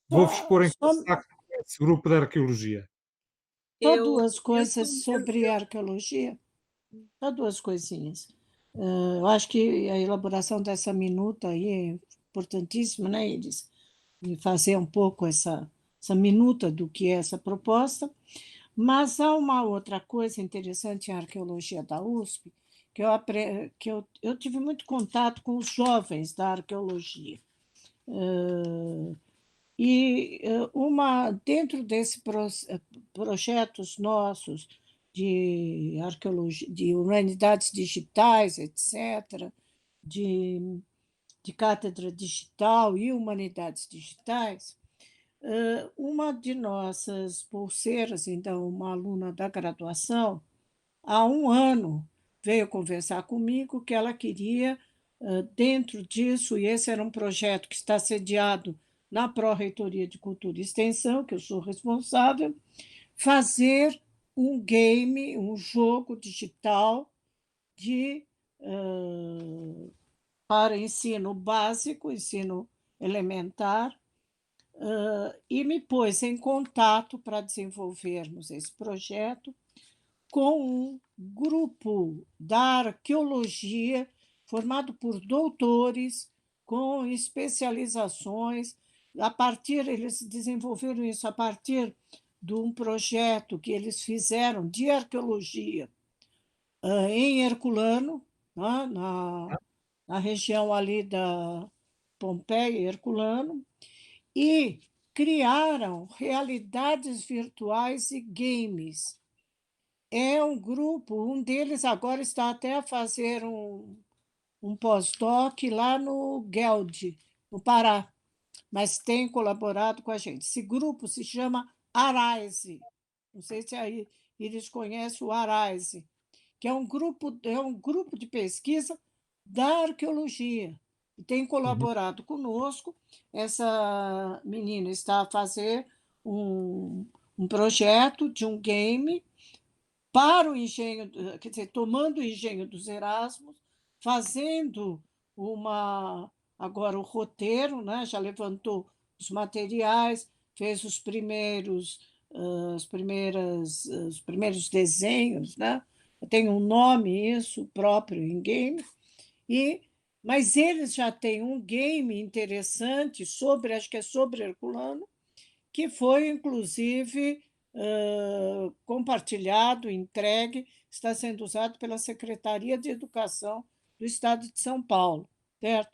Vou-vos Só, pôr em só, contato com esse grupo de arqueologia. só Eu, duas eu, coisas sobre arqueologia, só duas coisinhas. Eu acho que a elaboração dessa minuta aí é importantíssima, né, Iris? E fazer um pouco essa minuta do que é essa proposta. Mas há uma outra coisa interessante em arqueologia da USP, que eu tive muito contato com os jovens da arqueologia. Dentro desses projetos nossos de arqueologia, de humanidades digitais, etc., de, de cátedra digital e humanidades digitais, uma de nossas bolseiras, então, uma aluna da graduação, há um ano veio conversar comigo que ela queria, dentro disso, e esse era um projeto que está sediado na Pró-Reitoria de Cultura e Extensão, que eu sou responsável, fazer um game, um jogo digital de, para ensino básico, ensino elementar, e me pôs em contato para desenvolvermos esse projeto com um grupo da arqueologia formado por doutores com especializações. Eles desenvolveram isso a partir de um projeto que eles fizeram de arqueologia em Herculano, né, na região ali da Pompeia, Herculano, e criaram realidades virtuais e games. É um grupo, um deles agora está até a fazer um pós-doc lá no GELD, no Pará, mas tem colaborado com a gente. Esse grupo se chama Arise. Não sei se aí eles conhecem o Arise, que é um grupo de pesquisa da arqueologia. E tem Uhum. colaborado conosco. Essa menina está a fazer um projeto de um game para o engenho, quer dizer, tomando o engenho dos Erasmos, fazendo agora o roteiro, né? Já levantou os materiais, fez os primeiros desenhos, né? Tem um nome isso próprio em game, e mas eles já têm um game interessante sobre, acho que é sobre Herculano, que foi, inclusive, compartilhado, entregue, está sendo usado pela Secretaria de Educação do Estado de São Paulo, certo?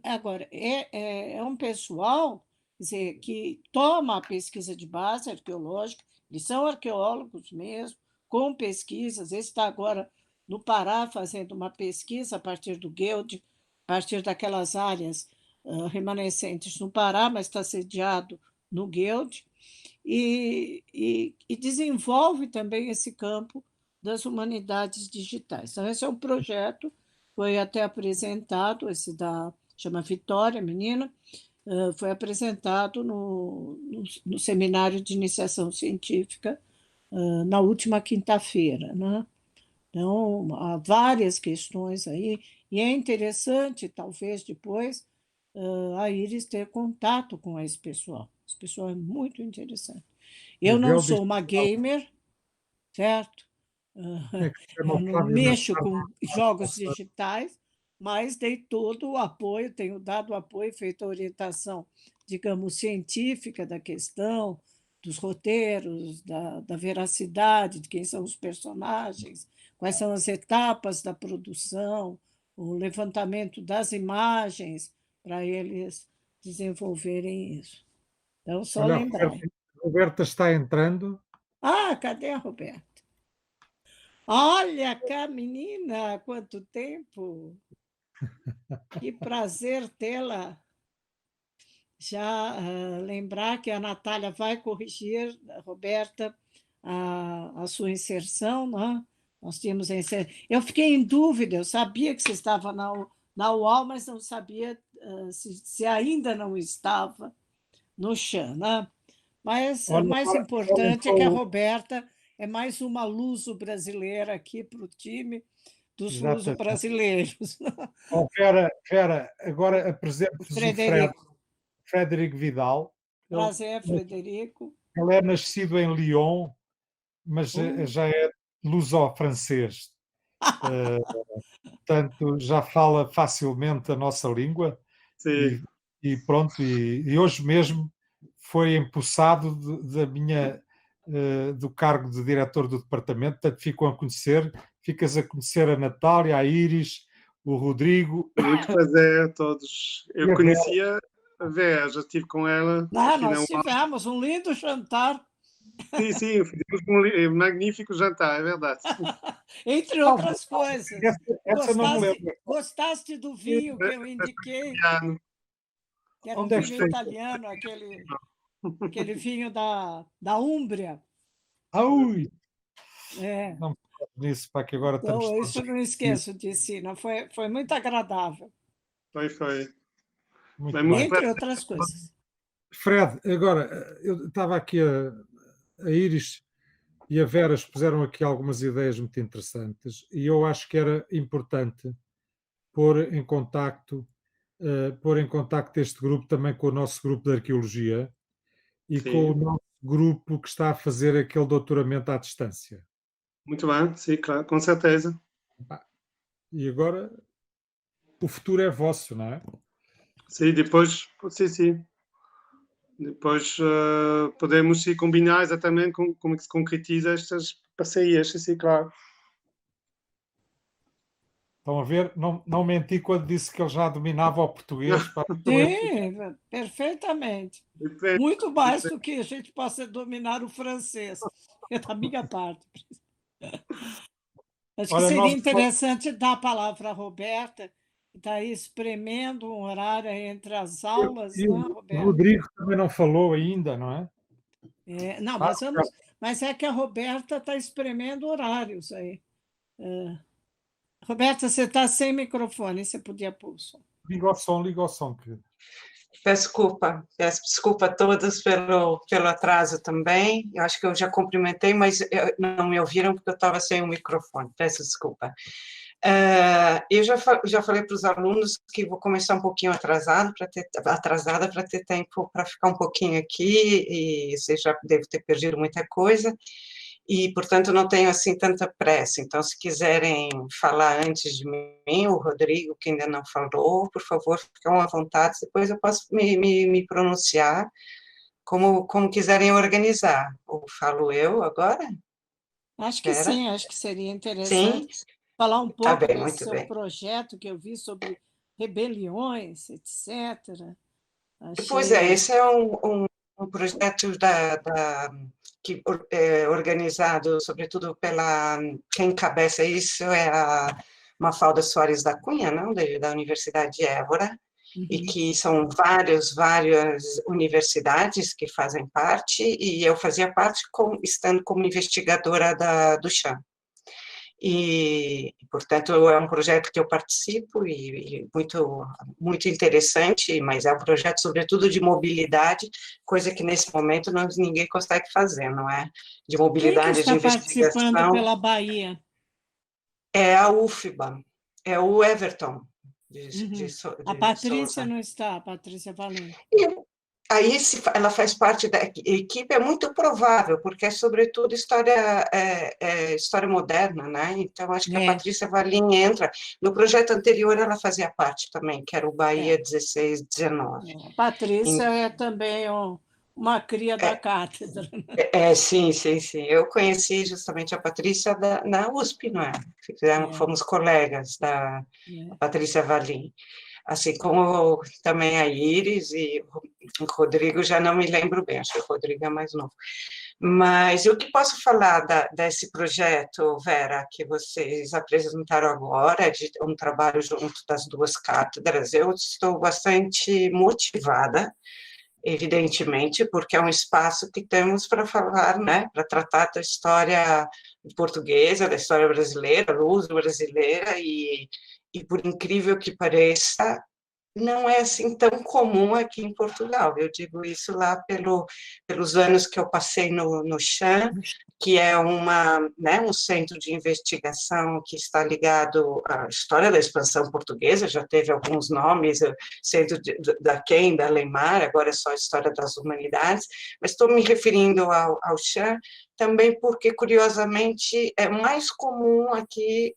Agora, é um pessoal, quer dizer, que toma a pesquisa de base arqueológica, eles são arqueólogos mesmo, com pesquisas, esse está agora no Pará fazendo uma pesquisa a partir do GELD, a partir daquelas áreas remanescentes no Pará, mas está sediado no GELD, e desenvolve também esse campo das humanidades digitais. Então, esse é um projeto, foi até apresentado, chama Vitória, menina, foi apresentado no seminário de iniciação científica na última quinta-feira, né? Então, há várias questões aí, e é interessante, talvez depois, a Iris ter contato com esse pessoal. Esse pessoal é muito interessante. Eu O não Guedes sou uma gamer, certo? é que se chama Eu o não Flávio mexo Machado. com jogos digitais, mas dei todo o apoio, tenho dado apoio, feito a orientação, digamos, científica da questão, dos roteiros, da veracidade, de quem são os personagens, quais são as etapas da produção, o levantamento das imagens, para eles desenvolverem isso. Então, só Olha, lembrar. A Roberta está entrando. Ah, cadê a Roberta? Olha cá, menina, quanto tempo! Que prazer tê-la. Já lembrar que a Natália vai corrigir, Roberta, a sua inserção, né? Nós tínhamos eu fiquei em dúvida, eu sabia que você estava na UAL, mas não sabia se ainda não estava no CHAN, né? Mas o Olha, mais agora importante é que a entrou, Roberta é mais uma luso-brasileira aqui para o time dos exatamente. luso-brasileiros. Oh, Vera, agora apresento-vos o Frederico. Frederico Vidal. Prazer, Frederico. Ele é nascido em Lyon, mas já é luso-francês. Portanto, já fala facilmente a nossa língua Sim. e pronto, e hoje mesmo foi empossado do cargo de diretor do departamento, portanto ficas a conhecer a Natália, a Iris, o Rodrigo. Muito prazer a todos. E Eu a conhecia a Vera, já estive com ela aqui na Nós UAL. tivemos um lindo jantar. Sim, fizemos um magnífico jantar, é verdade. Entre outras coisas. Essa não me lembro. Gostaste do vinho que eu indiquei? Que era um Onde é que vinho foi? italiano, aquele vinho da Úmbria. Ui! É. Não me lembro disso, para que agora estamos Então, todos. isso eu não esqueço de si. Não foi muito agradável. Foi. Muito Mas bem. muito Entre prazer. outras coisas. Fred, agora, eu estava aqui, a Iris e a Vera expuseram aqui algumas ideias muito interessantes e eu acho que era importante pôr em contacto este grupo também com o nosso grupo de arqueologia e com o Sim, nosso grupo que está a fazer aquele doutoramento à distância. muito bem, sim, claro, com certeza. E agora o futuro é vosso, não é? Sim, depois, sim. Depois podemos se combinar exatamente como é que se concretiza estas parcerias, sim, claro. Estão a ver? Não menti quando disse que ele já dominava o português. Pá. Sim, perfeitamente. Depende. Muito mais do que a gente possa dominar o francês. É da minha parte. Acho que Olha, seria nós- interessante dar a palavra à Roberta, que está aí espremendo um horário entre as aulas, E né, o Roberta? Rodrigo também não falou ainda, não é? Não, mas é que a Roberta está espremendo horários aí. Roberta, você está sem microfone, você podia pôr o som. Liga o som. Peço desculpa a todos pelo atraso também. Eu acho que eu já cumprimentei, mas não me ouviram porque eu estava sem o microfone. Peço desculpa. Eu já falei para os alunos que vou começar um pouquinho atrasada para ter tempo para ficar um pouquinho aqui, e você já deve ter perdido muita coisa. E, portanto, não tenho, assim, tanta pressa. Então, se quiserem falar antes de mim, o Rodrigo, que ainda não falou, por favor, fiquem à vontade, depois eu posso me pronunciar como quiserem organizar. Ou falo eu agora? Acho que Vera? sim, acho que seria interessante Sim? falar um Tá pouco bem, desse muito seu bem. projeto que eu vi sobre rebeliões, etc. Pois é, esse é um projeto que é organizado, sobretudo, quem encabeça isso é a Mafalda Soares da Cunha, não? Da Universidade de Évora, e que são várias universidades que fazem parte, e eu fazia parte estando como investigadora do CHAN. E, portanto, é um projeto que eu participo e muito interessante, mas é um projeto, sobretudo, de mobilidade, coisa que, nesse momento, ninguém consegue fazer, não é? De mobilidade, Quem que está de investigação. participando pela Bahia? É a UFBA, é o Everton. A Patrícia não está, a Patrícia Valente. Aí, se ela faz parte da equipe, é muito provável, porque é, sobretudo, história moderna, né? Então, acho que a Patrícia Valim entra. No projeto anterior, ela fazia parte também, que era o Bahia 16-19. A Patrícia é também uma cria da cátedra. Sim. Eu conheci justamente a Patrícia na USP, não é? Fomos colegas da Patrícia Valim. Assim como também a Iris e o Rodrigo, já não me lembro bem, acho que o Rodrigo é mais novo. Mas o que posso falar desse projeto, Vera, que vocês apresentaram agora, de um trabalho junto das duas cátedras? Eu estou bastante motivada, evidentemente, porque é um espaço que temos para falar, né, para tratar da história portuguesa, da história brasileira, luso brasileira, e por incrível que pareça, não é assim tão comum aqui em Portugal. Eu digo isso lá pelos anos que eu passei no CHAN, que é um centro de investigação que está ligado à história da expansão portuguesa, já teve alguns nomes, centro da Quem, da Leimar, agora é só a história das humanidades, mas estou me referindo ao CHAN também porque, curiosamente, é mais comum aqui,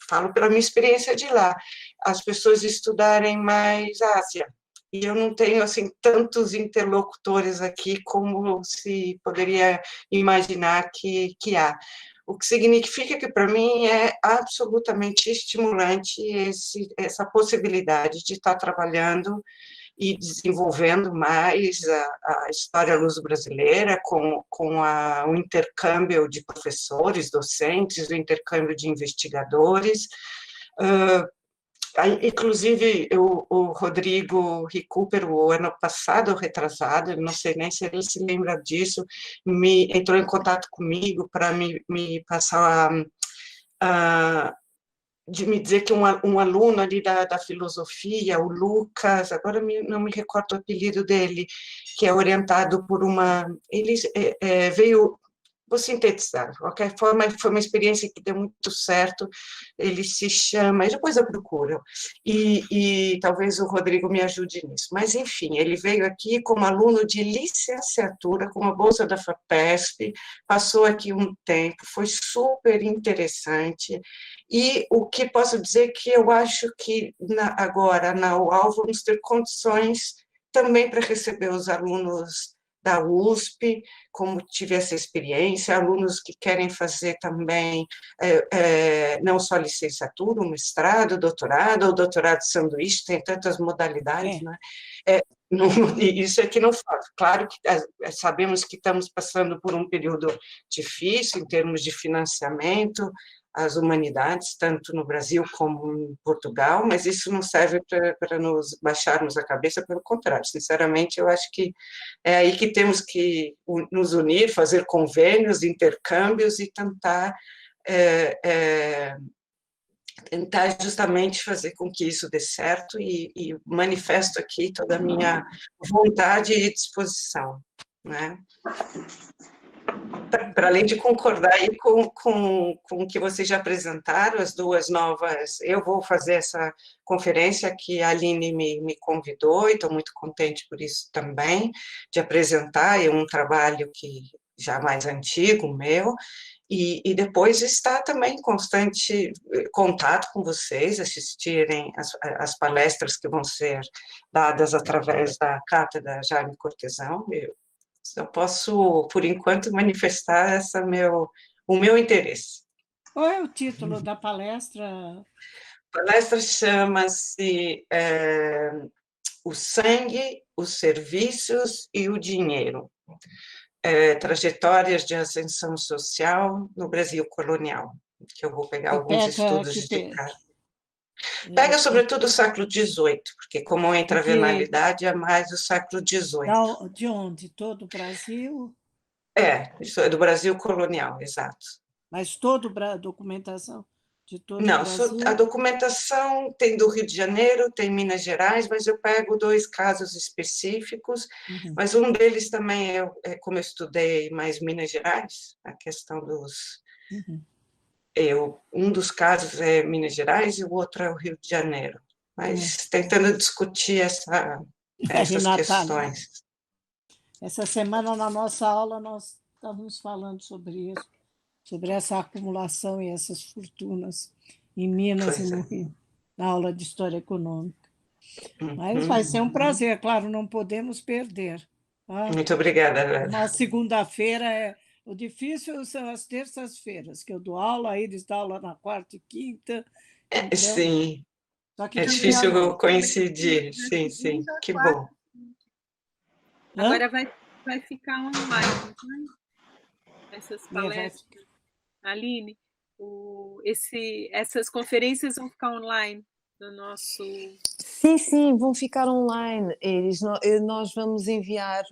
falo pela minha experiência de lá, as pessoas estudarem mais Ásia. E eu não tenho, assim, tantos interlocutores aqui como se poderia imaginar que há. O que significa que, para mim, é absolutamente estimulante essa possibilidade de estar trabalhando e desenvolvendo mais a história luso-brasileira com o intercâmbio de professores, docentes, o intercâmbio de investigadores. Inclusive, o Rodrigo Recupero, o ano passado, retrasado, não sei nem se ele se lembra disso, entrou em contato comigo para me passar de me dizer que um aluno ali da filosofia, o Lucas, agora não me recordo o apelido dele, que é orientado por ele veio, vou sintetizar, de qualquer forma, foi uma experiência que deu muito certo, ele se chama, depois eu procuro, e talvez o Rodrigo me ajude nisso, mas, enfim, ele veio aqui como aluno de licenciatura, com a bolsa da FAPESP, passou aqui um tempo, foi super interessante, e o que posso dizer que eu acho que agora, na UAL, vamos ter condições também para receber os alunos da USP, como tive essa experiência, alunos que querem fazer também não só licenciatura, o mestrado, doutorado, ou doutorado sanduíche, tem tantas modalidades, né? Isso é que não falta. Claro que sabemos que estamos passando por um período difícil em termos de financiamento às humanidades, tanto no Brasil como em Portugal, mas isso não serve para nos baixarmos a cabeça, pelo contrário, sinceramente, eu acho que é aí que temos que nos unir, fazer convênios, intercâmbios e tentar justamente fazer com que isso dê certo e manifesto aqui toda a minha vontade e disposição, né? Para além de concordar aí com o que vocês já apresentaram, as duas novas, eu vou fazer essa conferência que a Aline me convidou, e estou muito contente por isso também, de apresentar um trabalho que já mais antigo, meu, e depois estar também em constante contato com vocês, assistirem as palestras que vão ser dadas através da Cátedra Jaime Cortesão. Eu posso, por enquanto, manifestar o meu interesse. Qual é o título da palestra? A palestra chama-se O Sangue, os Serviços e o Dinheiro. Trajetórias de ascensão social no Brasil colonial, que eu vou pegar alguns estudos de cara. Pega, sobretudo, o século XVIII, porque como a intravenalidade é mais do século XVIII. De onde? Todo o Brasil? Isso é do Brasil colonial, exato. Mas toda a documentação de todo Não, o Brasil? a documentação tem do Rio de Janeiro, tem Minas Gerais, mas eu pego 2 casos específicos, mas um deles também como eu estudei mais Minas Gerais, a questão dos... um dos casos é Minas Gerais e o outro é o Rio de Janeiro, mas tentando discutir essas questões. Essa semana, na nossa aula, nós estávamos falando sobre isso, sobre essa acumulação e essas fortunas em Minas e no Rio, na aula de História Econômica. Mas vai ser um prazer, claro, não podemos perder. Tá? Muito obrigada, Vera. Na segunda-feira, o difícil são as terças-feiras, que eu dou aula, a Iris dá aula na quarta e quinta. Então, sim, é difícil coincidir, sim, que bom. Agora vai ficar online, né? Essas palestras. Aline, essas conferências vão ficar online no nosso... Sim, vão ficar online. Nós vamos enviar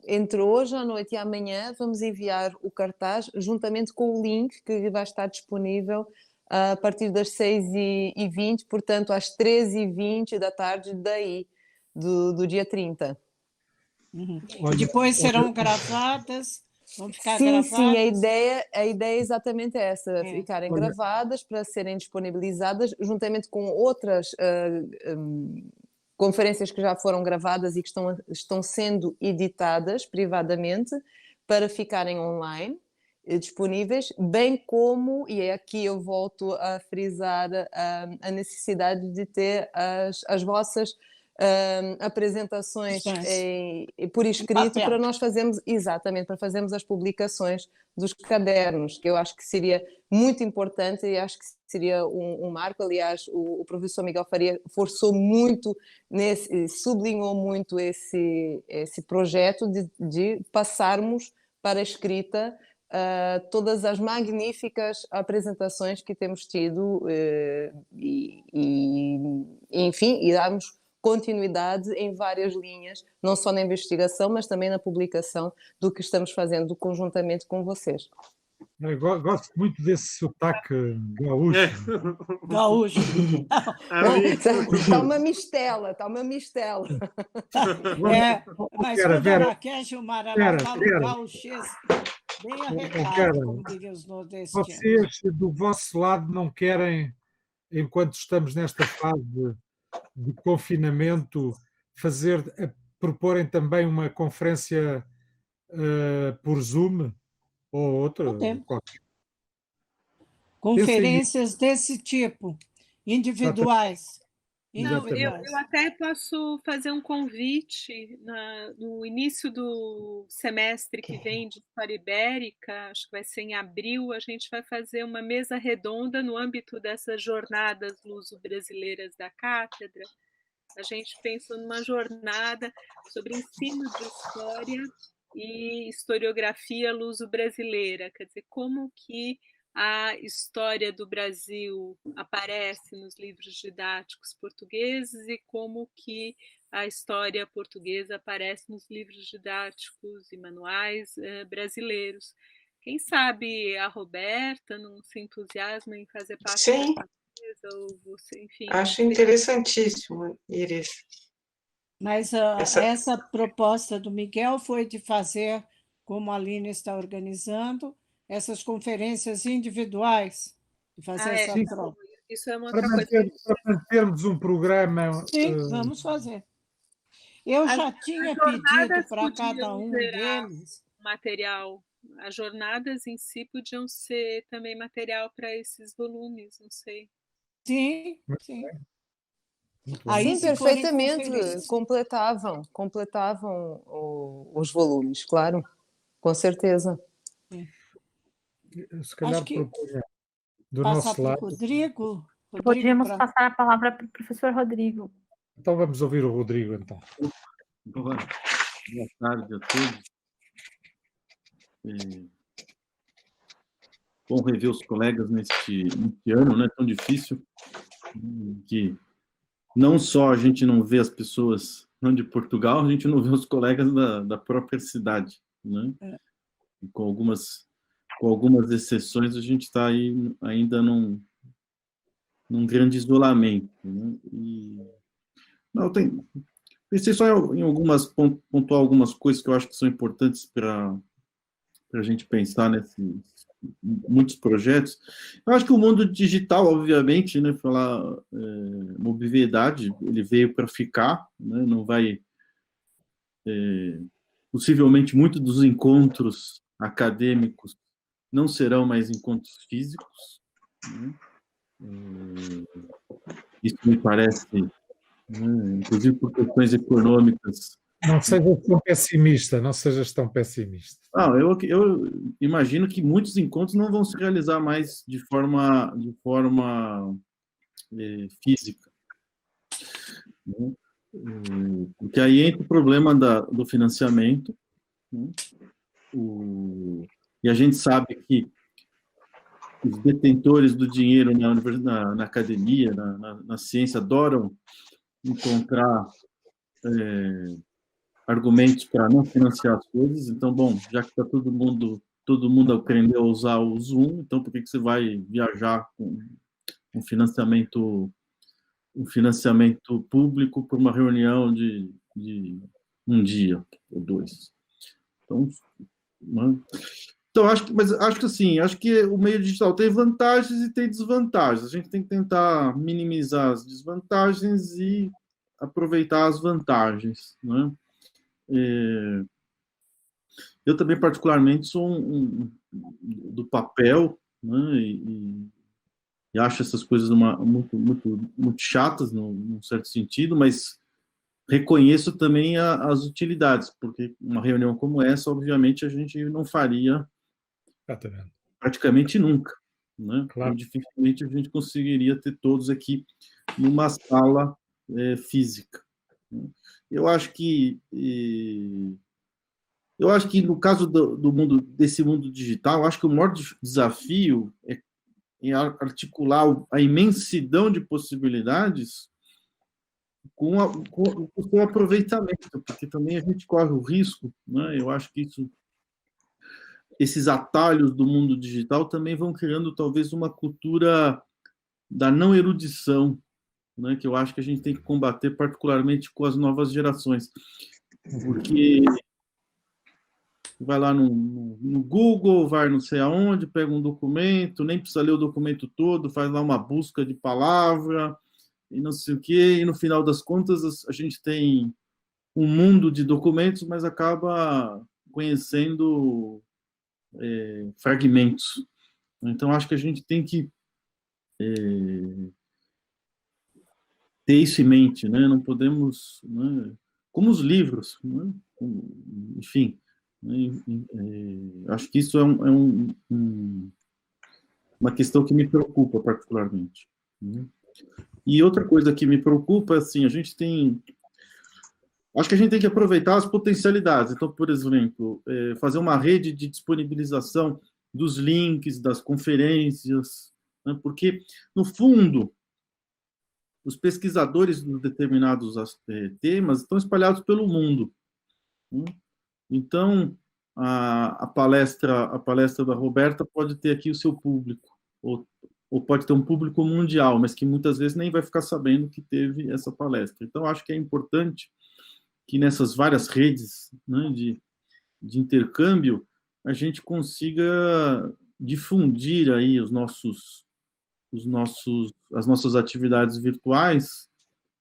entre hoje à noite e amanhã vamos enviar o cartaz juntamente com o link que vai estar disponível a partir das 6h20, portanto às 13h20 da tarde daí, do dia 30. E depois serão gravadas, vão ficar Sim, gravadas? sim, a ideia é exatamente essa, ficarem gravadas para serem disponibilizadas juntamente com outras conferências que já foram gravadas e que estão sendo editadas privadamente para ficarem online, disponíveis, bem como, e é aqui eu volto a frisar a necessidade de ter as vossas apresentações por escrito para nós fazermos, exatamente, para fazermos as publicações dos cadernos, que eu acho que seria muito importante e acho que seria um marco. Aliás, o professor Miguel Faria forçou muito, sublinhou muito esse projeto de passarmos para a escrita todas as magníficas apresentações que temos tido enfim, e darmos continuidade em várias linhas, não só na investigação, mas também na publicação do que estamos fazendo conjuntamente com vocês. Eu gosto muito desse sotaque gaúcho. Gaúcho. Está uma mistela, Mas quando ela quer, Gilmar, ela fala gaúchês bem arretado, como diriam os nordestinos. Vocês, do vosso lado, não querem, enquanto estamos nesta fase de confinamento, proporem também uma conferência por Zoom ou outra? Conferências desse tipo, individuais. Não, eu até posso fazer um convite no início do semestre que vem de História Ibérica, acho que vai ser em abril, a gente vai fazer uma mesa redonda no âmbito dessas jornadas luso-brasileiras da cátedra. A gente pensou numa jornada sobre ensino de história e historiografia luso-brasileira, quer dizer, como que a história do Brasil aparece nos livros didáticos portugueses e como que a história portuguesa aparece nos livros didáticos e manuais brasileiros. Quem sabe a Roberta não se entusiasma em fazer parte Sim. dessa mesa, ou você, enfim. Acho interessantíssimo, Iris. Mas essa proposta do Miguel foi de fazer, como a Aline está organizando, essas conferências individuais, de fazer essa troca. Isso é uma outra coisa. Para mantermos um programa... Sim, vamos fazer. Eu já tinha pedido para cada um deles... Material. As jornadas em si podiam ser também material para esses volumes, não sei. Sim, sim. Aí, sim, perfeitamente, completavam os volumes, claro, com certeza. Sim. Se calhar propunha do nosso lado. Rodrigo. Podíamos passar a palavra para o professor Rodrigo. Então vamos ouvir o Rodrigo, então. Boa tarde a todos. Bom rever os colegas neste ano, né, tão difícil, que não só a gente não vê as pessoas de Portugal, a gente não vê os colegas da própria cidade, né? Com algumas exceções, a gente está aí ainda num grande isolamento, né? Pensei só em pontuar algumas coisas que eu acho que são importantes para a gente pensar muitos projetos. Eu acho que o mundo digital, obviamente, né, falar mobilidade, ele veio para ficar, né, não vai... possivelmente, muitos dos encontros acadêmicos não serão mais encontros físicos, né? Isso me parece, né, inclusive por questões econômicas. Não sejas tão pessimista, não sejas tão pessimista. Não, eu imagino que muitos encontros não vão se realizar mais de forma física, né? Porque aí entra o problema do financiamento, né? E a gente sabe que os detentores do dinheiro na academia, na ciência, adoram encontrar argumentos para não financiar as coisas. Então, bom, já que está todo mundo aprendeu a usar o Zoom, então por que você vai viajar com um financiamento público para uma reunião de um dia ou dois? Então, acho que assim, acho que o meio digital tem vantagens e tem desvantagens. A gente tem que tentar minimizar as desvantagens e aproveitar as vantagens, né? Eu também, particularmente, sou do papel, né? E acho essas coisas muito chatas, num certo sentido, mas reconheço também as utilidades, porque uma reunião como essa, obviamente, a gente não faria praticamente nunca, né? Claro. Então, dificilmente a gente conseguiria ter todos aqui numa sala física. Eu acho que no caso desse mundo digital, eu acho que o maior desafio é articular a imensidão de possibilidades com o seu aproveitamento, porque também a gente corre o risco, né? Eu acho que esses atalhos do mundo digital também vão criando talvez uma cultura da não erudição, né? Que eu acho que a gente tem que combater particularmente com as novas gerações, porque vai lá no Google, vai não sei aonde, pega um documento, nem precisa ler o documento todo, faz lá uma busca de palavra e não sei o quê, e no final das contas a gente tem um mundo de documentos, mas acaba conhecendo fragmentos. Então, acho que a gente tem que ter isso em mente, né? Não podemos, né? Como os livros, né? Enfim, acho que isso é uma questão que me preocupa particularmente, né? E outra coisa que me preocupa, assim, acho que a gente tem que aproveitar as potencialidades. Então, por exemplo, fazer uma rede de disponibilização dos links, das conferências, né? Porque, no fundo, os pesquisadores de determinados temas estão espalhados pelo mundo, né? Então, a palestra da Roberta pode ter aqui o seu público, ou pode ter um público mundial, mas que muitas vezes nem vai ficar sabendo que teve essa palestra. Então, acho que é importante que nessas várias redes, né, de intercâmbio, a gente consiga difundir aí as nossas atividades virtuais,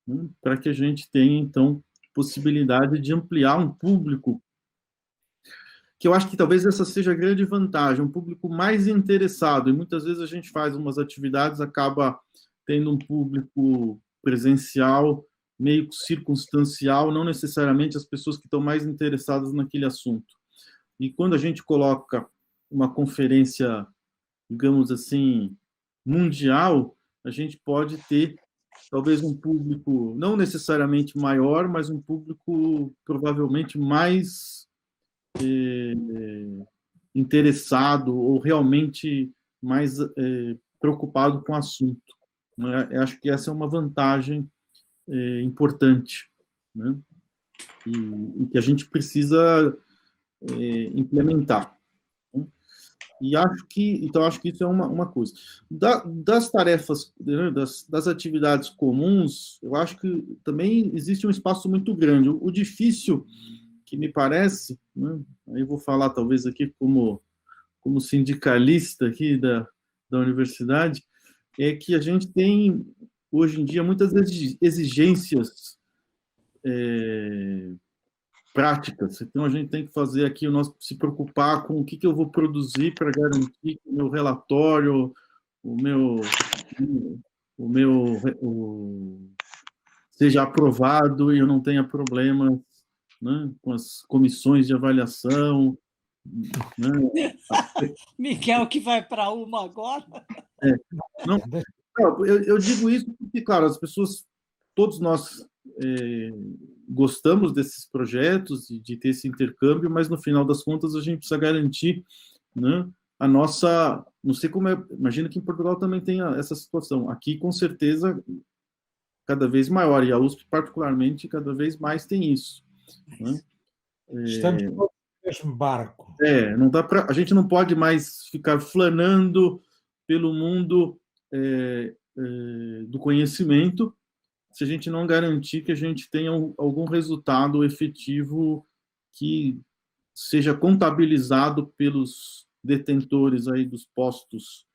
né, para que a gente tenha, então, possibilidade de ampliar um público, que eu acho que talvez essa seja a grande vantagem, um público mais interessado, e muitas vezes a gente faz umas atividades, acaba tendo um público presencial meio circunstancial, não necessariamente as pessoas que estão mais interessadas naquele assunto. E quando a gente coloca uma conferência, digamos assim, mundial, a gente pode ter talvez um público não necessariamente maior, mas um público provavelmente mais interessado ou realmente mais preocupado com o assunto. Eu acho que essa é uma vantagem importante, né? E que a gente precisa implementar. Né? E acho que isso é uma coisa. Das tarefas, né, das atividades comuns, eu acho que também existe um espaço muito grande. O difícil, que me parece, né, aí eu vou falar talvez aqui como sindicalista aqui da universidade, é que a gente tem hoje em dia muitas exigências práticas. Então a gente tem que fazer aqui se preocupar com o que eu vou produzir para garantir que o meu relatório, seja aprovado e eu não tenha problemas, né, com as comissões de avaliação, né? Miguel, que vai para uma agora? Não, eu digo isso porque, claro, as pessoas, todos nós gostamos desses projetos e de ter esse intercâmbio, mas no final das contas a gente precisa garantir, né, a nossa, não sei como imagino que em Portugal também tem essa situação. Aqui, com certeza, cada vez maior, e a USP particularmente, cada vez mais tem isso, né? Estamos todos no mesmo barco. Não dá a gente não pode mais ficar flanando pelo mundo do conhecimento se a gente não garantir que a gente tenha algum resultado efetivo que seja contabilizado pelos detentores aí dos postos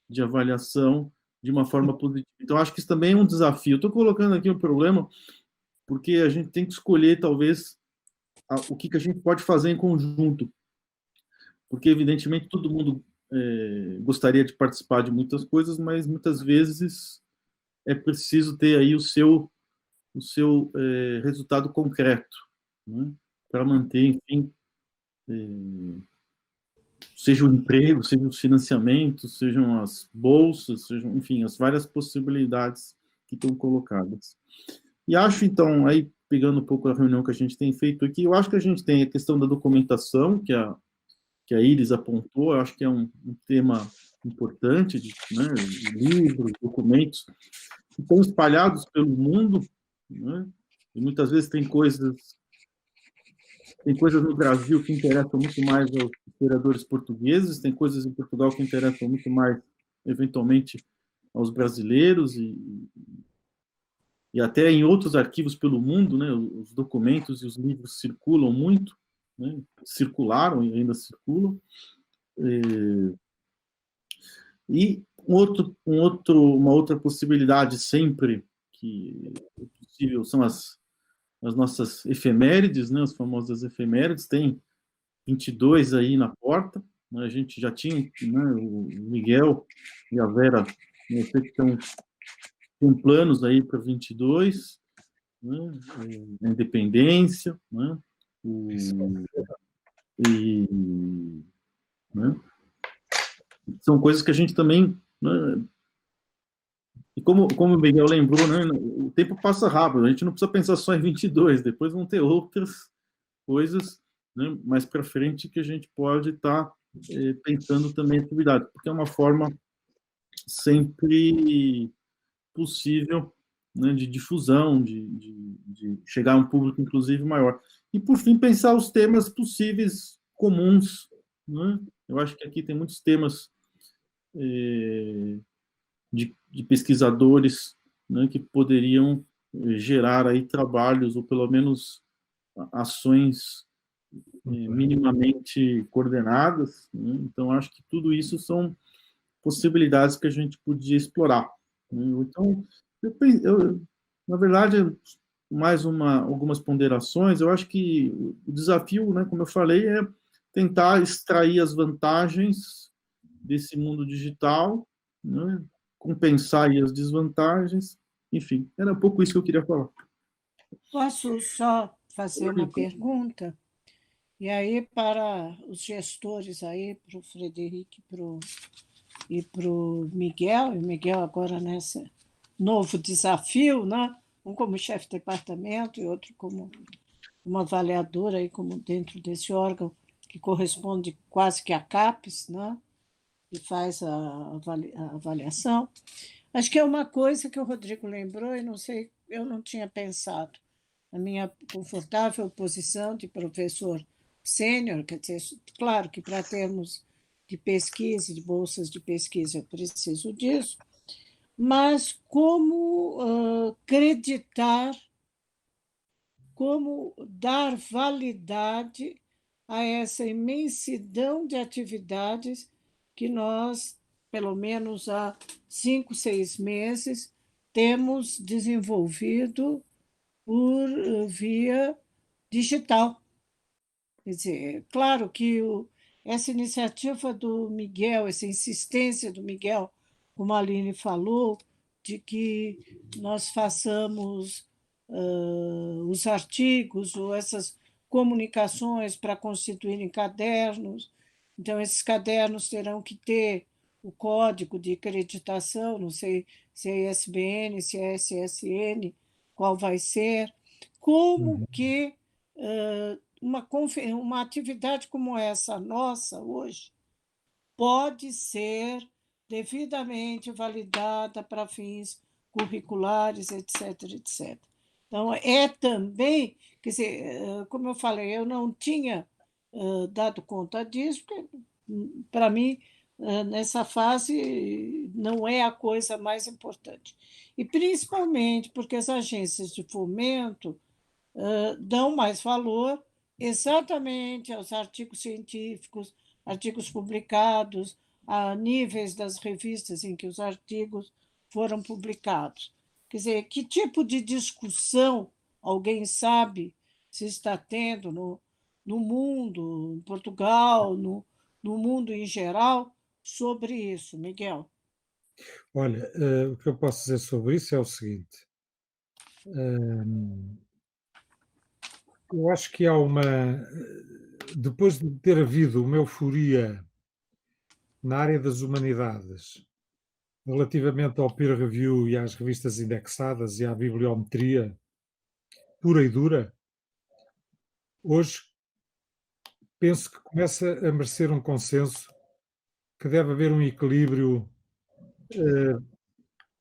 de avaliação de uma forma positiva. Então, acho que isso também é um desafio. Estou colocando aqui um problema porque a gente tem que escolher, talvez, o que a gente pode fazer em conjunto. Porque, evidentemente, todo mundo gostaria de participar de muitas coisas, mas, muitas vezes, é preciso ter aí o seu resultado concreto, né? Para manter, enfim, seja o emprego, seja os financiamentos, sejam as bolsas, sejam, enfim, as várias possibilidades que estão colocadas. E acho, então, aí pegando um pouco a reunião que a gente tem feito aqui, eu acho que a gente tem a questão da documentação, que a Iris apontou, eu acho que é um tema importante, né, livros, documentos, que estão espalhados pelo mundo, né, e muitas vezes tem coisas no Brasil que interessam muito mais aos historiadores portugueses, tem coisas em Portugal que interessam muito mais, eventualmente, aos brasileiros, e até em outros arquivos pelo mundo, né, os documentos e os livros circulam muito, né, circularam e ainda circulam. E uma outra possibilidade sempre que é possível são as nossas efemérides, né, as famosas efemérides. Tem 22 aí na porta, né, a gente já tinha, né, o Miguel e a Vera, né, tem planos aí para 22, né, a independência, né, né, são coisas que a gente também, né, e como o Miguel lembrou, né, o tempo passa rápido, a gente não precisa pensar só em 22, depois vão ter outras coisas, né, mais para frente que a gente pode estar pensando também em atividade, porque é uma forma sempre possível, né, de difusão, de chegar a um público, inclusive, maior. E, por fim, pensar os temas possíveis comuns, né? Eu acho que aqui tem muitos temas de pesquisadores, né, que poderiam gerar aí trabalhos, ou pelo menos ações minimamente coordenadas, né? Então, acho que tudo isso são possibilidades que a gente podia explorar, né? Então, na verdade, mais algumas ponderações. Eu acho que o desafio, né, como eu falei, é tentar extrair as vantagens desse mundo digital, né, compensar aí as desvantagens. Enfim, era um pouco isso que eu queria falar. Posso só fazer uma pergunta? E aí, para os gestores aí, para o Frederico e para o Miguel, e o Miguel agora nesse novo desafio, né? Um como chefe de departamento e outro como uma avaliadora, aí, como dentro desse órgão que corresponde quase que à CAPES, né? E faz a avaliação. Acho que é uma coisa que o Rodrigo lembrou, e não sei, eu não tinha pensado. A minha confortável posição de professor sênior, quer dizer, claro que para termos de pesquisa, de bolsas de pesquisa, eu preciso disso, mas como acreditar, como dar validade a essa imensidão de atividades que nós, pelo menos há 5, 6 meses, temos desenvolvido por via digital. Quer dizer, claro que essa iniciativa do Miguel, essa insistência do Miguel, como a Aline falou, de que nós façamos os artigos ou essas comunicações para constituírem cadernos. Então, esses cadernos terão que ter o código de acreditação, não sei se é ISBN, se é SSN, qual vai ser. Como que uma atividade como essa nossa hoje pode ser devidamente validada para fins curriculares, etc., etc. Então, é também, quer dizer, como eu falei, eu não tinha dado conta disso, porque, para mim, nessa fase, não é a coisa mais importante. E principalmente porque as agências de fomento dão mais valor exatamente aos artigos científicos, artigos publicados, a níveis das revistas em que os artigos foram publicados. Quer dizer, que tipo de discussão alguém sabe se está tendo no mundo, em Portugal, no mundo em geral, sobre isso, Miguel? Olha, o que eu posso dizer sobre isso é o seguinte. Eu acho que há uma. Depois de ter havido uma euforia na área das humanidades relativamente ao peer review e às revistas indexadas e à bibliometria pura e dura, hoje penso que começa a merecer um consenso que deve haver um equilíbrio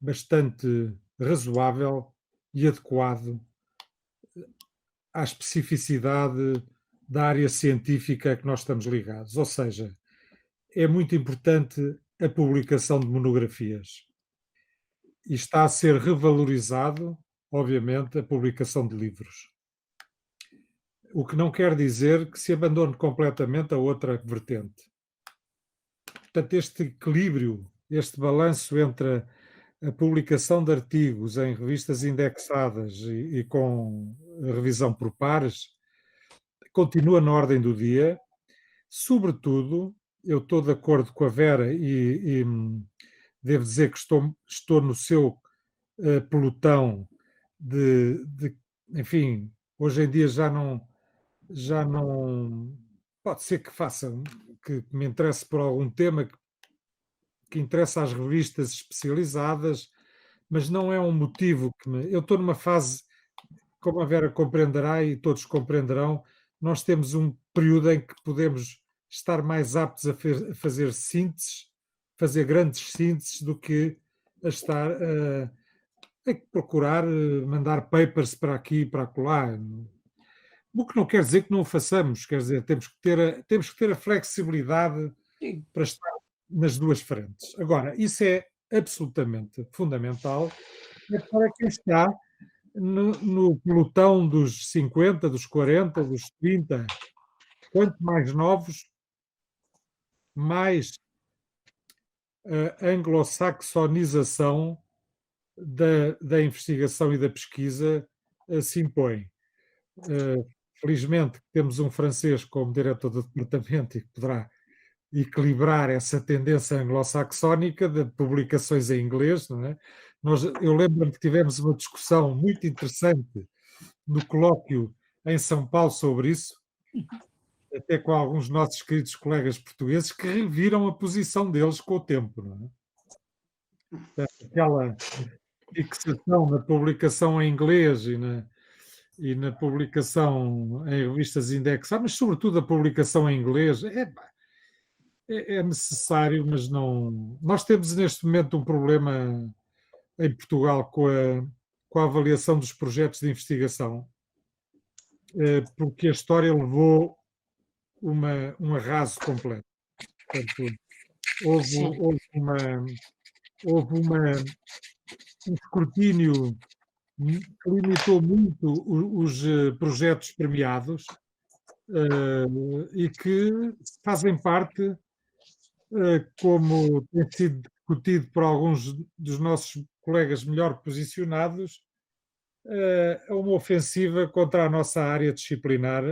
bastante razoável e adequado à especificidade da área científica a que nós estamos ligados. Ou seja, é muito importante a publicação de monografias e está a ser revalorizado, obviamente, a publicação de livros. O que não quer dizer que se abandone completamente a outra vertente. Portanto, este equilíbrio, este balanço entre a publicação de artigos em revistas indexadas e com revisão por pares continua na ordem do dia. Sobretudo, eu estou de acordo com a Vera e devo dizer que estou no seu pelotão enfim, hoje em dia já não pode ser que faça, que me interesse por algum tema que interessa às revistas especializadas, mas não é um motivo que eu estou numa fase, como a Vera compreenderá e todos compreenderão, nós temos um período em que podemos estar mais aptos a fazer sínteses, fazer grandes sínteses, do que a estar a procurar mandar papers para aqui e para acolá. O que não quer dizer que não o façamos, quer dizer, temos que ter a flexibilidade para estar nas duas frentes. Agora, isso é absolutamente fundamental para quem está no pelotão dos 50, dos 40, dos 30. Quanto mais novos, mais a anglo-saxonização da investigação e da pesquisa se impõe. Felizmente temos um francês como diretor do departamento e que poderá equilibrar essa tendência anglo-saxónica de publicações em inglês, não é? Eu lembro-me que tivemos uma discussão muito interessante no colóquio em São Paulo sobre isso, até com alguns nossos queridos colegas portugueses que reviram a posição deles com o tempo, não é? Aquela fixação na publicação em inglês e na publicação em revistas indexadas, mas sobretudo a publicação em inglês, é necessário, mas não. Nós temos neste momento um problema em Portugal com a avaliação dos projetos de investigação, porque a história levou um arraso completo. Portanto, houve um escrutínio que limitou muito os projetos premiados e que fazem parte, como tem sido discutido por alguns dos nossos colegas melhor posicionados, a uma ofensiva contra a nossa área disciplinar,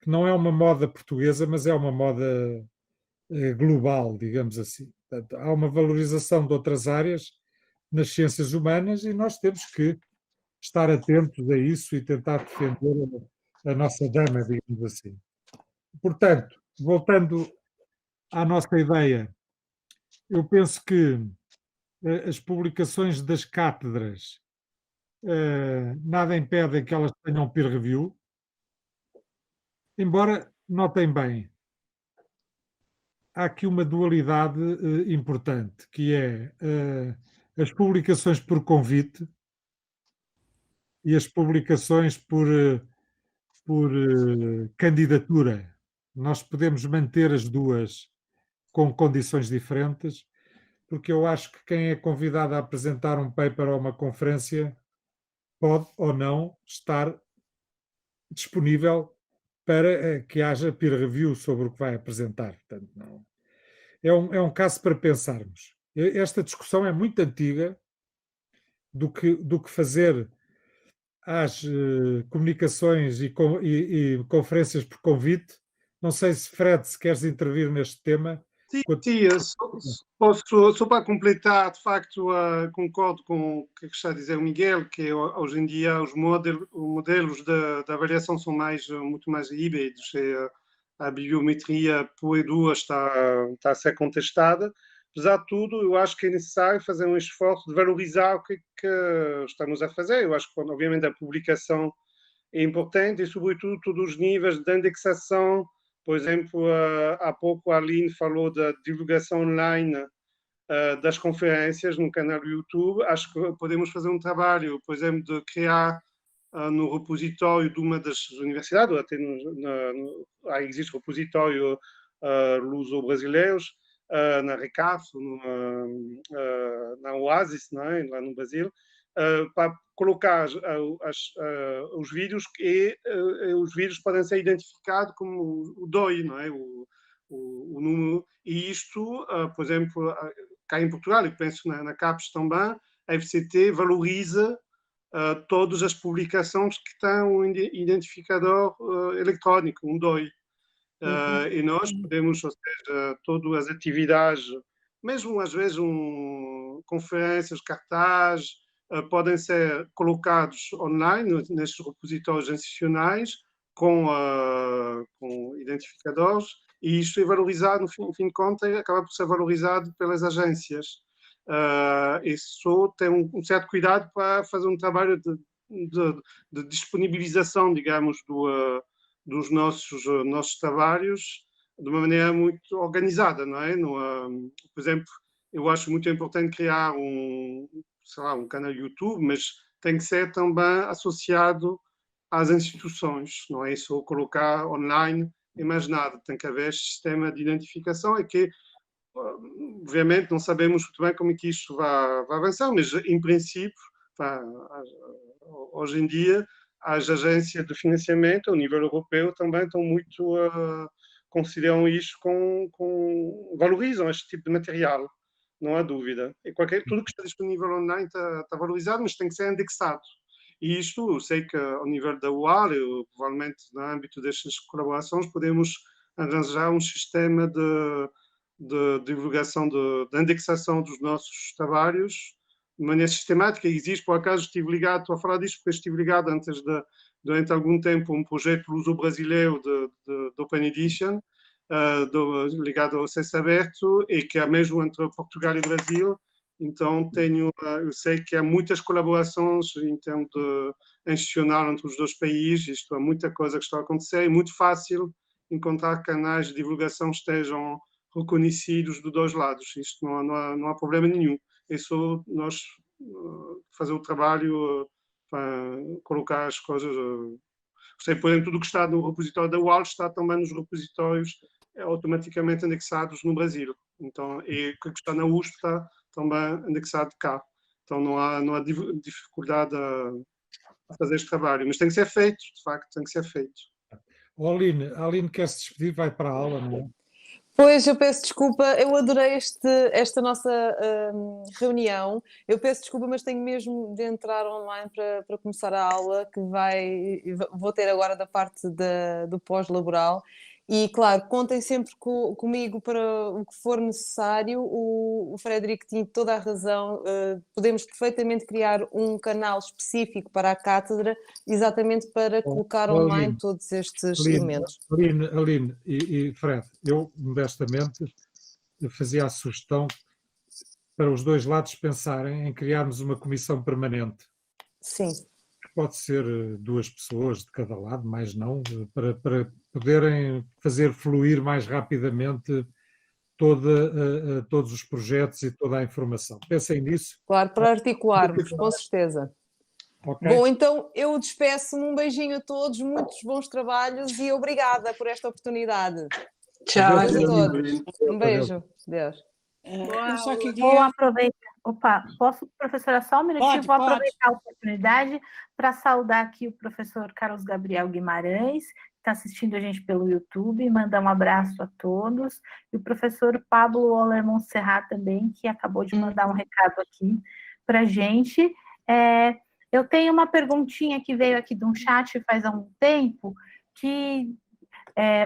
que não é uma moda portuguesa, mas é uma moda global, digamos assim. Portanto, há uma valorização de outras áreas nas ciências humanas e nós temos que estar atentos a isso e tentar defender a nossa dama, digamos assim. Portanto, voltando à nossa ideia, eu penso que as publicações das cátedras nada impede que elas tenham peer review, embora, notem bem, há aqui uma dualidade importante, que é as publicações por convite e as publicações por candidatura. Nós podemos manter as duas com condições diferentes, porque eu acho que quem é convidado a apresentar um paper ou uma conferência pode ou não estar disponível para que haja peer review sobre o que vai apresentar. Portanto, não. É um caso para pensarmos. Esta discussão é muito antiga do que fazer às comunicações e conferências por convite. Não sei se, Fred, se queres intervir neste tema. Sim, só para completar, de facto, concordo com o que está a dizer o Miguel, que hoje em dia os modelos de avaliação são muito mais híbridos, e a bibliometria pura e dura está a ser contestada. Apesar de tudo, eu acho que é necessário fazer um esforço de valorizar o que estamos a fazer. Eu acho que, obviamente, a publicação é importante e, sobretudo, todos os níveis de indexação. Por exemplo, há pouco a Aline falou da divulgação online das conferências no canal do YouTube. Acho que podemos fazer um trabalho, por exemplo, de criar no repositório de uma das universidades, ou até existe repositório luso-brasileiros, na RECAF, na Oasis, não é? Lá no Brasil, para colocar os vídeos e os vídeos podem ser identificados como o DOI, não é? O número. E isto, por exemplo, cá em Portugal, eu penso na CAPES também, a FCT valoriza todas as publicações que têm um identificador eletrónico, um DOI. E nós podemos, ou seja, todas as atividades, mesmo às vezes conferências, cartazes, podem ser colocados online nestes repositórios institucionais com identificadores, e isto é valorizado, no fim de contas, acaba por ser valorizado pelas agências. Isso tem um certo cuidado para fazer um trabalho de disponibilização, digamos, dos nossos trabalhos de uma maneira muito organizada, não é? Por exemplo, eu acho muito importante criar um canal YouTube, mas tem que ser também associado às instituições, não é só colocar online e mais nada. Tem que haver este sistema de identificação e que, obviamente, não sabemos muito bem como é que isto vai avançar, mas, em princípio, hoje em dia, as agências de financiamento, ao nível europeu, também estão muito consideram isto valorizam este tipo de material, não há dúvida. E tudo que está disponível online está valorizado, mas tem que ser indexado. E isto, eu sei que ao nível da UAL, provavelmente no âmbito destas colaborações, podemos arranjar um sistema de divulgação, de indexação dos nossos trabalhos de maneira sistemática. Existe, por acaso, estou a falar disto porque estive ligado antes durante algum tempo, um projeto luso-brasileiro de Open Edition, ligado ao acesso aberto, e que é mesmo entre Portugal e Brasil. Então, eu sei que há muitas colaborações em termos institucional entre os dois países. Isto é muita coisa que está a acontecer. É muito fácil encontrar canais de divulgação que estejam reconhecidos dos dois lados. Isto não há problema nenhum. É só nós fazer o trabalho para colocar as coisas. Sei, por exemplo, tudo o que está no repositório da UAL está também nos repositórios automaticamente indexados no Brasil. Então, e o que está na USP está também indexado cá. Então, não há dificuldade a fazer este trabalho. Mas tem que ser feito, de facto, tem que ser feito. A Aline quer se despedir, vai para a aula, não é? Pois, eu peço desculpa, eu adorei esta nossa reunião. Eu peço desculpa, mas tenho mesmo de entrar online para começar a aula, que vou ter agora da parte do pós-laboral. E, claro, contem sempre comigo para o que for necessário. O Frederico tinha toda a razão. Podemos perfeitamente criar um canal específico para a cátedra, exatamente para colocar online todos estes elementos. Aline e Fred, eu, modestamente, fazia a sugestão para os dois lados pensarem em criarmos uma comissão permanente. Sim. Pode ser 2 pessoas de cada lado, mais não, para poderem fazer fluir mais rapidamente todos os projetos e toda a informação. Pensem nisso. Claro, para articularmos, com certeza. Ok? Bom, então eu despeço-me, um beijinho a todos, muitos bons trabalhos e obrigada por esta oportunidade. Tchau a Deus a todos. todos. Um beijo. Deus. Eu só Vou queria... aproveitar. Opa, posso, professora, só um minutinho? Pode, Vou pode. aproveitar a oportunidade para saudar aqui o professor Carlos Gabriel Guimarães, que está assistindo a gente pelo YouTube, mandar um abraço a todos, e o professor Pablo Oller Montserrat também, que acabou de mandar um recado aqui para a gente. Eu tenho uma perguntinha que veio aqui de um chat faz algum tempo, que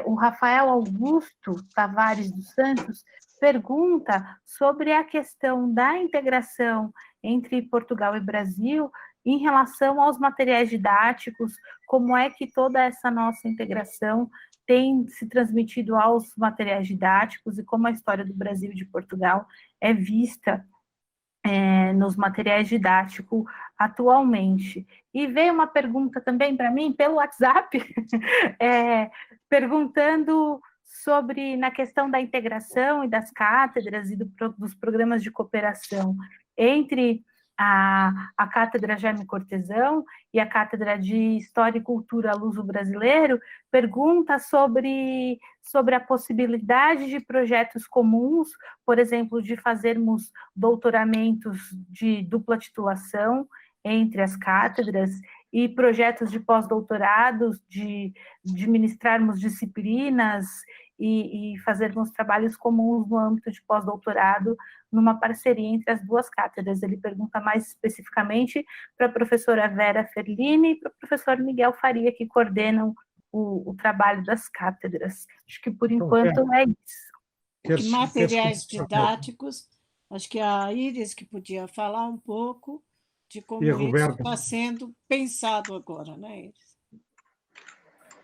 o Rafael Augusto Tavares dos Santos pergunta sobre a questão da integração entre Portugal e Brasil em relação aos materiais didáticos, como é que toda essa nossa integração tem se transmitido aos materiais didáticos e como a história do Brasil e de Portugal é vista nos materiais didáticos atualmente. E veio uma pergunta também para mim pelo WhatsApp, perguntando sobre, na questão da integração e das cátedras e dos programas de cooperação entre a Cátedra Jaime Cortesão e a Cátedra de História e Cultura Luso-Brasileiro, pergunta sobre a possibilidade de projetos comuns, por exemplo, de fazermos doutoramentos de dupla titulação entre as cátedras e projetos de pós-doutorados, de ministrarmos disciplinas e fazermos trabalhos comuns no âmbito de pós-doutorado, numa parceria entre as duas cátedras. Ele pergunta mais especificamente para a professora Vera Ferlini e para o professor Miguel Faria, que coordenam o trabalho das cátedras. Acho que, por enquanto, é isso. De materiais didáticos, acho que a Iris que podia falar um pouco de como isso está sendo pensado agora, né, Iris?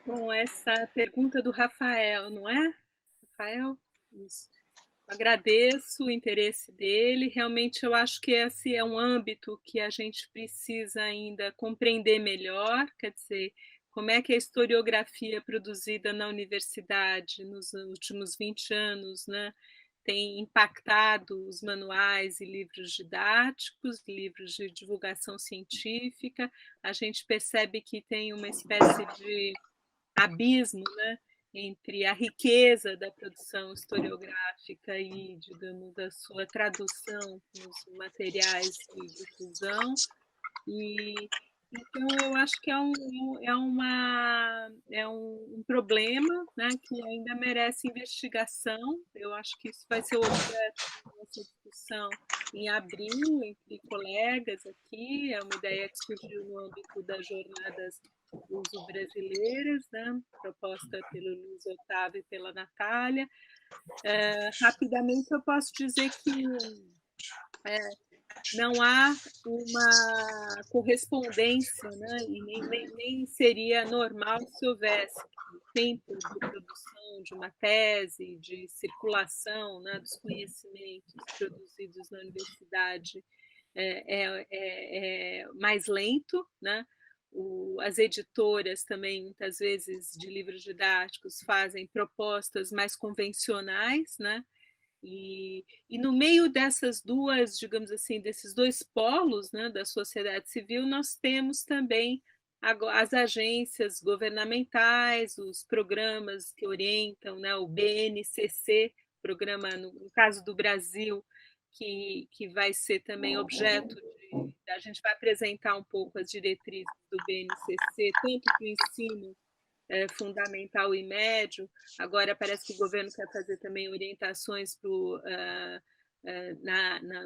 Bom, essa pergunta do Rafael, não é? Rafael? Isso. Agradeço o interesse dele. Realmente, eu acho que esse é um âmbito que a gente precisa ainda compreender melhor, quer dizer, como é que a historiografia produzida na universidade nos últimos 20 anos, né, tem impactado os manuais e livros didáticos, livros de divulgação científica. A gente percebe que tem uma espécie de abismo, né, entre a riqueza da produção historiográfica e, digamos, da sua tradução nos materiais de difusão. Então, eu acho que é um problema, né, que ainda merece investigação. Eu acho que isso vai ser objeto da nossa discussão em abril, entre colegas aqui. É uma ideia que surgiu no âmbito das jornadas luso-brasileiras, né, proposta pelo Luiz Otávio e pela Natália. Rapidamente, eu posso dizer que não há uma correspondência, né? E nem seria normal se houvesse tempo de produção de uma tese, de circulação, né, dos conhecimentos produzidos na universidade mais lento, né? As editoras também, muitas vezes, de livros didáticos, fazem propostas mais convencionais, né? E no meio dessas duas, digamos assim, desses dois polos, né, da sociedade civil, nós temos também as agências governamentais, os programas que orientam, né, o BNCC, programa, no caso do Brasil, que vai ser também objeto a gente vai apresentar um pouco as diretrizes do BNCC, tanto para o ensino fundamental e médio. Agora parece que o governo quer fazer também orientações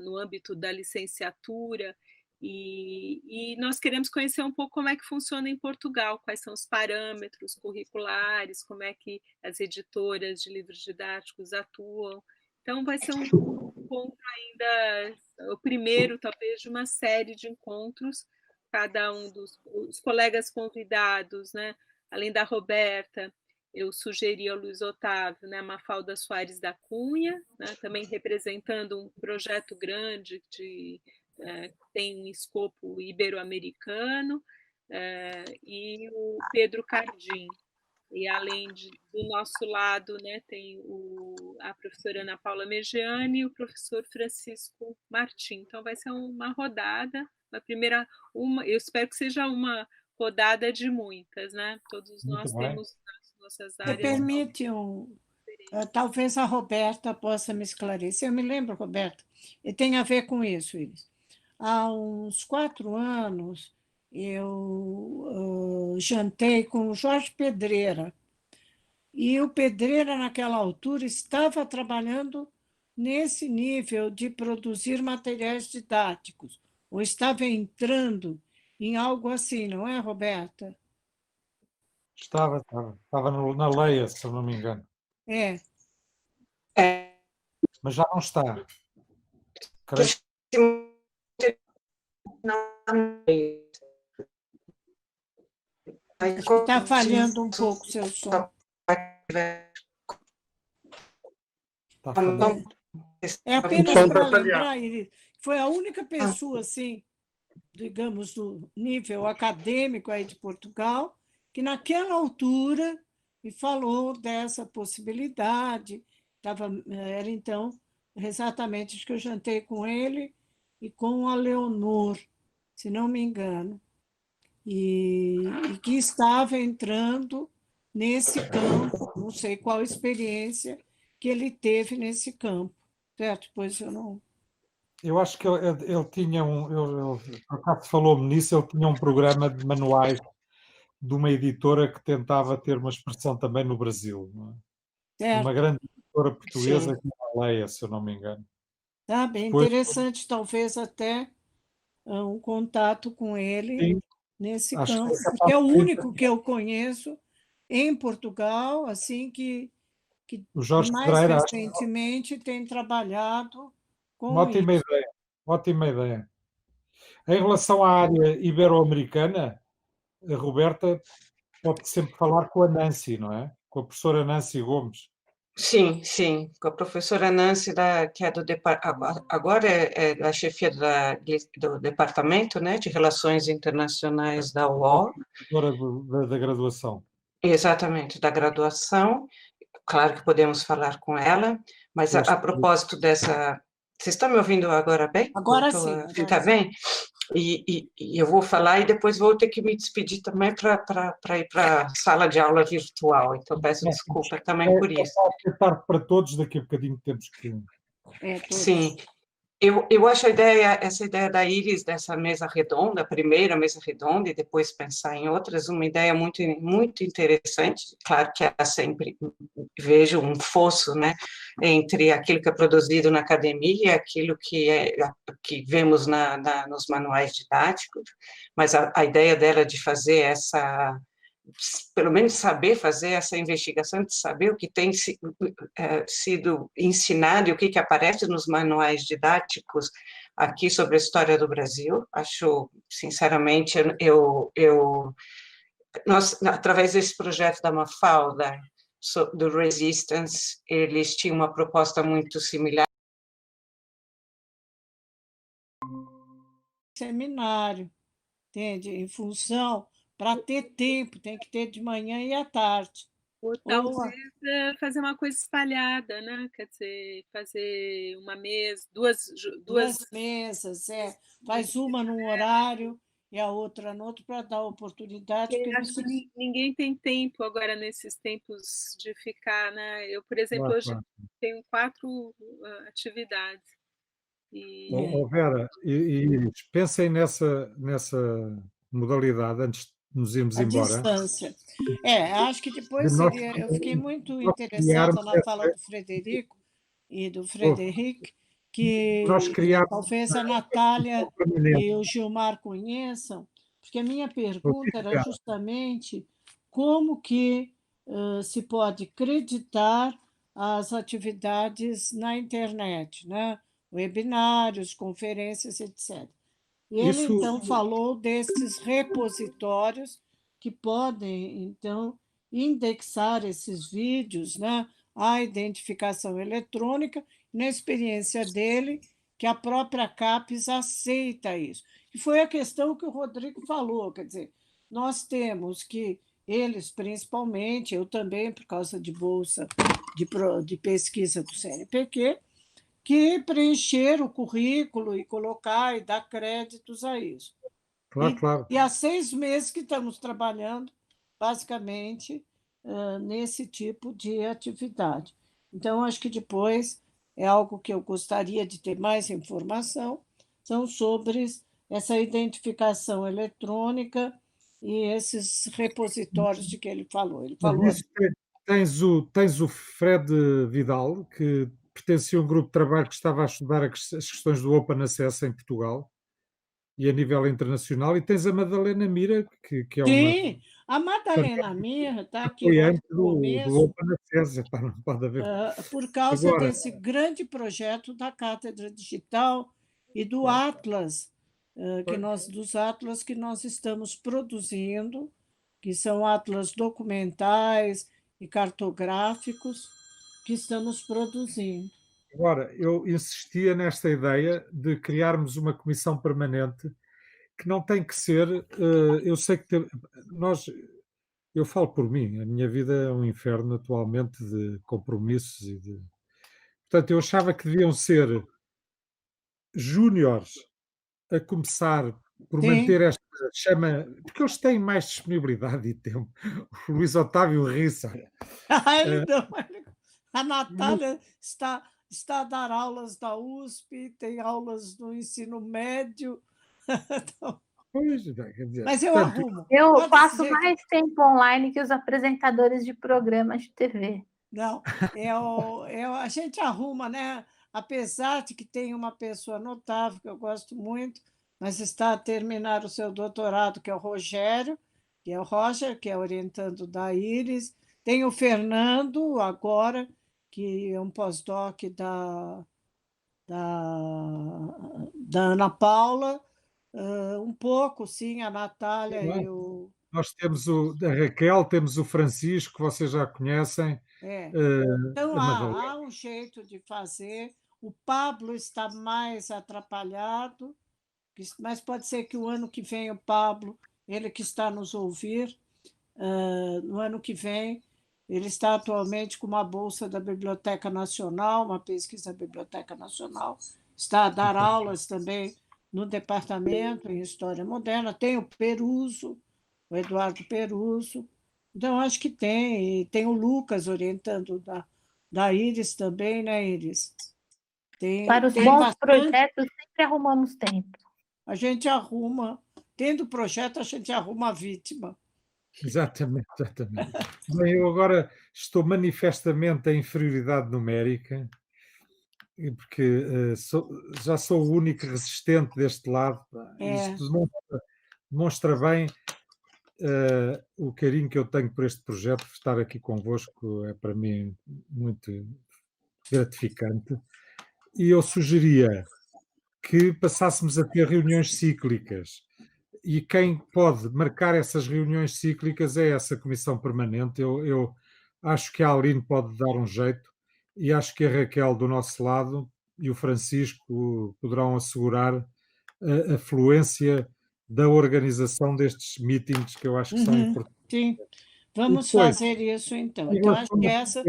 no âmbito da licenciatura, e nós queremos conhecer um pouco como é que funciona em Portugal, quais são os parâmetros curriculares, como é que as editoras de livros didáticos atuam. Então vai ser um encontro ainda, o primeiro talvez de uma série de encontros, cada um dos colegas convidados, né? Além da Roberta, eu sugeri ao Luiz Otávio, né, Mafalda Soares da Cunha, né, também representando um projeto grande que tem um escopo ibero-americano, e o Pedro Cardim. E além do nosso lado, né, tem a professora Ana Paula Megiani e o professor Francisco Martim. Então vai ser uma rodada, eu espero que seja uma rodada de muitas, né? Todos Muito nós bem. temos nas nossas Você áreas. permite talvez a Roberta possa me esclarecer. Eu me lembro, Roberta, e tem a ver com isso, Iris. Há uns 4 anos, eu jantei com o Jorge Pedreira, e o Pedreira, naquela altura, estava trabalhando nesse nível de produzir materiais didáticos, ou estava entrando em algo assim, não é, Roberta? Estava na Leia, se eu não me engano. É. É, Mas já não está. Creio. Está falhando um pouco o seu som. Está falhando. É apenas para lembrar, Iris, foi a única pessoa, assim, digamos, do nível acadêmico aí de Portugal, que naquela altura me falou dessa possibilidade. Era, então, exatamente acho que eu jantei com ele e com a Leonor, se não me engano, e que estava entrando nesse campo, não sei qual experiência que ele teve nesse campo, certo? Pois eu não... Eu acho que ele tinha por acaso falou-me nisso, ele tinha um programa de manuais de uma editora que tentava ter uma expressão também no Brasil. Não é? Uma grande editora portuguesa, que é a Leia, se eu não me engano. Tá bem interessante, talvez até um contato com ele Sim, nesse acho campo, que porque é o único que eu conheço em Portugal, assim, que o Jorge mais Pedreira, acho recentemente tem trabalhado uma com ótima isso. ideia. Ótima ideia. Em relação à área ibero-americana, a Roberta pode sempre falar com a Nancy, não é? Com a professora Nancy Gomes. Sim, sim, com a professora Nancy, que é agora é a chefia do departamento, né, de Relações Internacionais da UOL. Professora da graduação. Exatamente, da graduação. Claro que podemos falar com ela, mas a propósito dessa... Vocês estão me ouvindo agora bem? Agora sim. Está bem? E eu vou falar e depois vou ter que me despedir também para ir para a sala de aula virtual. Então, peço desculpa também por isso. Para todos, daqui a bocadinho temos que... Sim. Eu acho essa ideia da Iris, dessa mesa redonda, a primeira mesa redonda, e depois pensar em outras, uma ideia muito, muito interessante. Claro que ela sempre vejo um fosso, né, entre aquilo que é produzido na academia e aquilo que vemos nos manuais didáticos, mas a ideia dela de fazer essa, pelo menos saber fazer essa investigação, de saber o que tem sido ensinado e o que aparece nos manuais didáticos aqui sobre a história do Brasil. Acho, sinceramente, nós, através desse projeto da Mafalda, do Resistance, eles tinham uma proposta muito similar. Seminário, entende? Em função, para ter tempo, tem que ter de manhã e à tarde. Ou talvez fazer uma coisa espalhada, né? Quer dizer, fazer uma mesa, duas mesas, faz uma num horário e a outra no outro, para dar oportunidade. Porque acho que ninguém tem tempo agora nesses tempos de ficar, né? Eu, por exemplo, hoje tenho 4 atividades. Vera e Iris, pensem nessa modalidade antes de nos irmos embora. Distância. Acho que depois seria... Eu fiquei muito interessada na fala do Frederico e do Frederic, que talvez a Natália e o Gilmar conheçam, porque a minha pergunta era justamente como que se pode creditar as atividades na internet, né? Webinários, conferências, etc. E ele, então, falou desses repositórios que podem, então, indexar esses vídeos, né? A identificação eletrônica, na experiência dele, que a própria CAPES aceita isso. E foi a questão que o Rodrigo falou, quer dizer, nós temos que, eles principalmente, eu também, por causa de bolsa de pesquisa do CNPq, que preencher o currículo e colocar e dar créditos a isso. Claro, claro. E há 6 meses que estamos trabalhando, basicamente, nesse tipo de atividade. Então, acho que depois é algo que eu gostaria de ter mais informação, são sobre essa identificação eletrônica e esses repositórios de que ele falou. Ele falou Mas isso tens o Fred Vidal, que pertencia a um grupo de trabalho que estava a estudar as questões do Open Access em Portugal e a nível internacional, e tens a Madalena Mira, que é uma Sim, a Madalena Mirra está aqui logo apoiante no do começo, Open Access, epá, não pode haver. por causa Agora, desse grande projeto da Cátedra Digital e do Atlas, dos Atlas que nós estamos produzindo, que são atlas documentais e cartográficos que estamos produzindo. agora, eu insistia nesta ideia de criarmos uma comissão permanente que não tem que ser, eu sei que nós, eu falo por mim, a minha vida é um inferno atualmente de compromissos e de. Portanto, eu achava que deviam ser júniores a começar por manter Sim. esta chama, porque eles têm mais disponibilidade e tempo. O Luís Otávio ri-se. Então, a Natália está a dar aulas da USP, tem aulas no ensino médio. Então, Pois, quer dizer, mas eu portanto, arrumo. Eu Pode passo dizer que mais tempo online que os apresentadores de programas de TV. não, a gente arruma, né? Apesar de que tem uma pessoa notável, que eu gosto muito, mas está a terminar o seu doutorado, que é o Rogério, que é o Roger, que é orientando da Iris. Tem o Fernando, agora, que é um pós-doc da Ana Paula, um pouco, sim, a Natália e o. nós temos a Raquel, temos o Francisco, que vocês já conhecem, É. Então, a Madalena. há um jeito de fazer. O Pablo está mais atrapalhado, mas pode ser que o ano que vem o Pablo, ele que está nos ouvir, no ano que vem, ele está atualmente com uma bolsa da Biblioteca Nacional, uma pesquisa da Biblioteca Nacional, está a dar aulas também no departamento em História Moderna. Tem o Peruso, o Eduardo Peruso. Então, acho que tem. E tem o Lucas orientando da Iris também, né, Iris? Para os Tem bons bastante. projetos, sempre arrumamos tempo. A gente arruma. Tendo projeto, a gente arruma a vítima. Exatamente, exatamente. Bem, eu agora estou manifestamente em inferioridade numérica, porque já sou o único resistente deste lado. Isto demonstra bem o carinho que eu tenho por este projeto. Estar aqui convosco é para mim muito gratificante. E eu sugeria que passássemos a ter reuniões cíclicas. E quem pode marcar essas reuniões cíclicas é essa comissão permanente. Eu acho que a Aline pode dar um jeito e acho que a Raquel, do nosso lado, e o Francisco poderão assegurar a fluência da organização destes meetings, que eu acho que são importantes. Sim, vamos depois, fazer isso então. em Então, acho que relação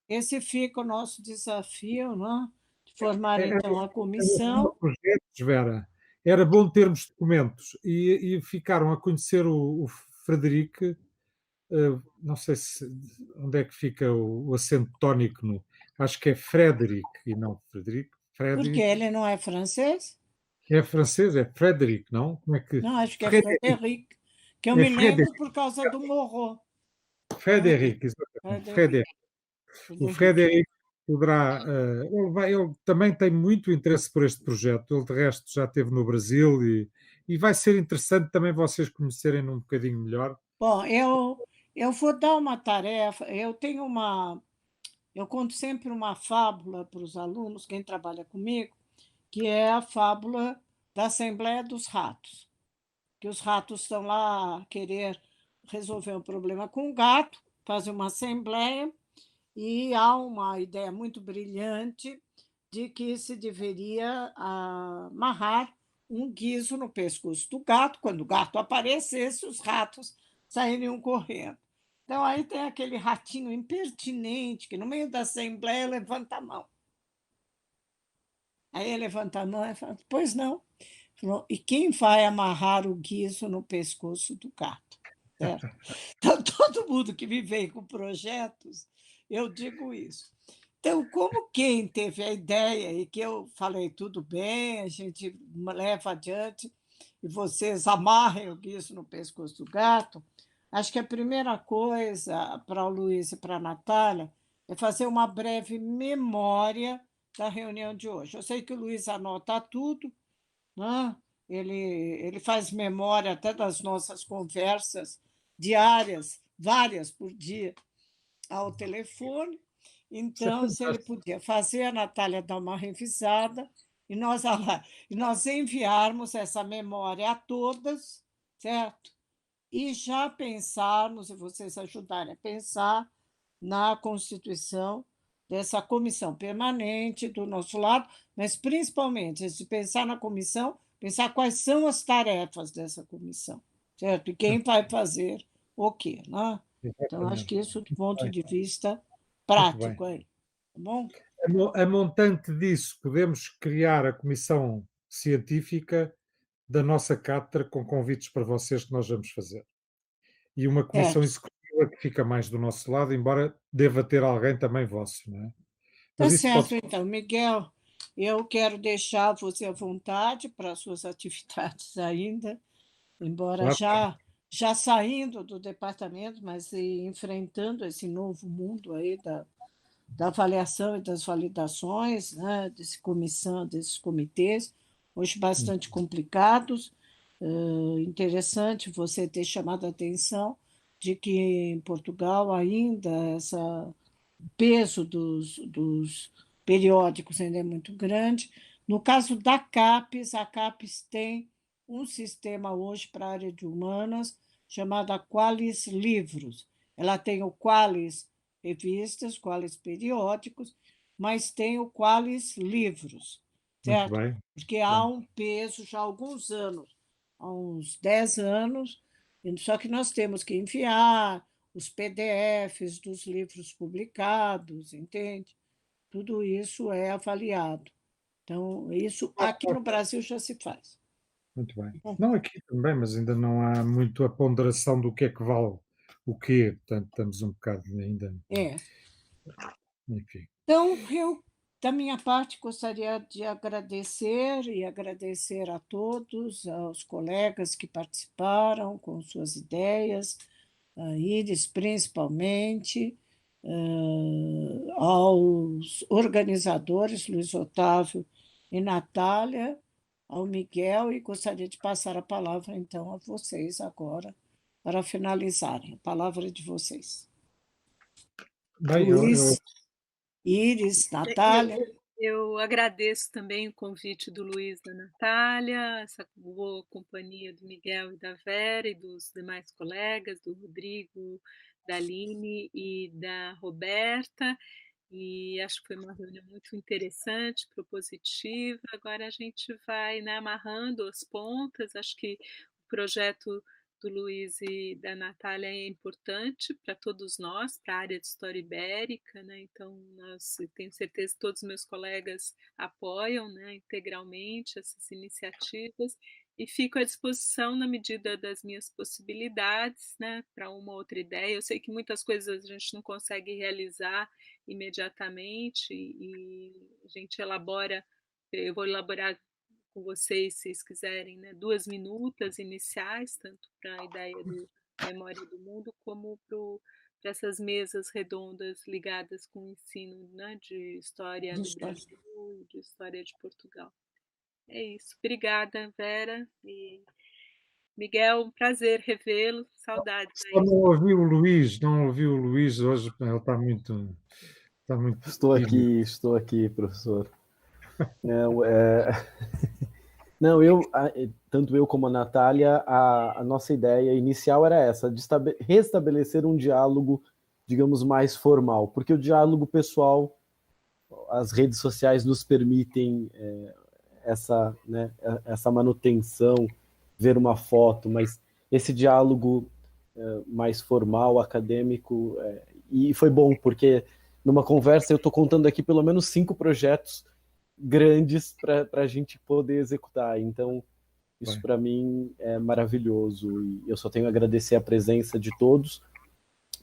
esse fica o nosso desafio, não? De formar, a- então, a em comissão. relação a projetos, Vera, era bom termos documentos e ficaram a conhecer o Frederico. Não sei onde é que fica o acento tónico no. Acho que é Frederic e não Frederico. Porque ele não é francês? É francês, é Frederic, não? Como é que. Não, acho que é Frederic. Frederic, que eu É me lembro Frederic. por causa do Morro. Frederic, exatamente. Frederic. O Frederic poderá. Ele também tem muito interesse por este projeto. Ele, de resto, já esteve no Brasil e vai ser interessante também vocês conhecerem um bocadinho melhor. Bom, eu vou dar uma tarefa. Eu conto sempre uma fábula para os alunos, quem trabalha comigo, que é a fábula da Assembleia dos Ratos. Que os ratos estão lá a querer resolver um problema com o gato, fazem uma assembleia e há uma ideia muito brilhante de que se deveria amarrar um guiso no pescoço do gato. Quando o gato aparecesse, os ratos sairiam correndo. Então, aí tem aquele ratinho impertinente que, no meio da assembleia, levanta a mão. Aí ele levanta a mão e fala, pois não. Falou, e quem vai amarrar o guiso no pescoço do gato? Certo? Então, todo mundo que me vem com projetos, eu digo isso. Então, como quem teve a ideia e que eu falei, tudo bem, a gente leva adiante e vocês amarrem o guiso no pescoço do gato, acho que a primeira coisa para o Luiz e para a Natália é fazer uma breve memória da reunião de hoje. Eu sei que o Luiz anota tudo, né? Ele faz memória até das nossas conversas diárias, várias por dia, ao telefone. Então, se ele podia fazer, a Natália dar uma revisada e nós enviarmos essa memória a todas, certo? E já pensarmos, e vocês ajudarem a pensar, na constituição dessa comissão permanente do nosso lado, mas principalmente, se pensar na comissão, pensar quais são as tarefas dessa comissão, certo? E quem vai fazer o quê, né? Então, acho que isso do ponto de vista prático aí, tá bom? A montante disso, podemos criar a comissão científica da nossa cátedra com convites para vocês que nós vamos fazer. E uma comissão executiva que fica mais do nosso lado, embora deva ter alguém também vosso, não é? Tá certo, então, Miguel, eu quero deixar você à vontade para as suas atividades ainda, embora já saindo do departamento, mas enfrentando esse novo mundo aí da avaliação e das validações, né, desses comitês, hoje bastante complicados. Interessante você ter chamado a atenção de que em Portugal ainda o peso dos periódicos ainda é muito grande. No caso da CAPES, a CAPES tem um sistema hoje para a área de humanas chamado Qualis Livros. Ela tem o Qualis Revistas, Qualis Periódicos, mas tem o Qualis Livros, certo? Porque há um peso já há alguns anos, há uns 10 anos, só que nós temos que enviar os PDFs dos livros publicados, entende? Tudo isso é avaliado. Então, isso aqui no Brasil já se faz. Muito bem. Não aqui também, mas ainda não há muito a ponderação do que é que vale o quê, portanto, estamos um bocado ainda... Enfim. Então, eu, da minha parte, gostaria de agradecer a todos, aos colegas que participaram com suas ideias, a Iris principalmente, aos organizadores, Luiz Otávio e Natália, ao Miguel, e gostaria de passar a palavra, então, a vocês agora, para finalizarem. A palavra é de vocês. Luiz, Iris, Natália. Eu agradeço também o convite do Luiz e da Natália, essa boa companhia do Miguel e da Vera e dos demais colegas, do Rodrigo, da Aline e da Roberta, e acho que foi uma reunião muito interessante, propositiva. Agora a gente vai, né, amarrando as pontas, acho que o projeto do Luiz e da Natália é importante para todos nós, para a área de História Ibérica, né? Então, tenho certeza que todos os meus colegas apoiam, né, integralmente essas iniciativas, e fico à disposição na medida das minhas possibilidades, né, para uma outra ideia. Eu sei que muitas coisas a gente não consegue realizar imediatamente e a gente elabora, eu vou elaborar com vocês, se vocês quiserem, né, 2 minutas iniciais, tanto para a ideia do Memória do Mundo, como para essas mesas redondas ligadas com o ensino, né, de História do Brasil e de História de Portugal. É isso. Obrigada, Vera. E Miguel, um prazer revê-lo. Saudades. Só não ouvi o Luiz hoje, ele está muito... Estou aqui, professor. Não, tanto eu como a Natália, a nossa ideia inicial era essa, de restabelecer um diálogo, digamos, mais formal, porque o diálogo pessoal, as redes sociais nos permitem essa manutenção, ver uma foto, mas esse diálogo mais formal, acadêmico, e foi bom, porque numa conversa eu estou contando aqui pelo menos 5 projetos grandes para a gente poder executar. Então, isso Bem. para mim é maravilhoso. E eu só tenho a agradecer a presença de todos,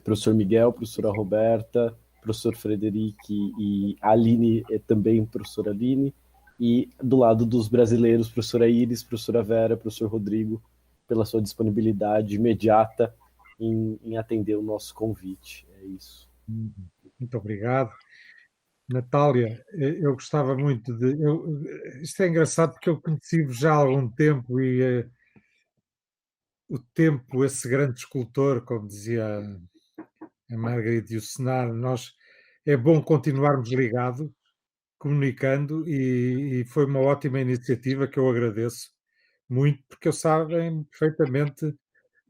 professor Miguel, professora Roberta, professor Frederico e a Aline, também professora Aline, e do lado dos brasileiros, professora Iris, professora Vera, professor Rodrigo, pela sua disponibilidade imediata em atender o nosso convite. É isso. Muito obrigado. Natália, eu gostava muito de... isto é engraçado porque eu conheci-vos já há algum tempo e o tempo, esse grande escultor, como dizia a Margarida Yourcenar, é bom continuarmos ligados, comunicando, e foi uma ótima iniciativa que eu agradeço muito, porque sabem perfeitamente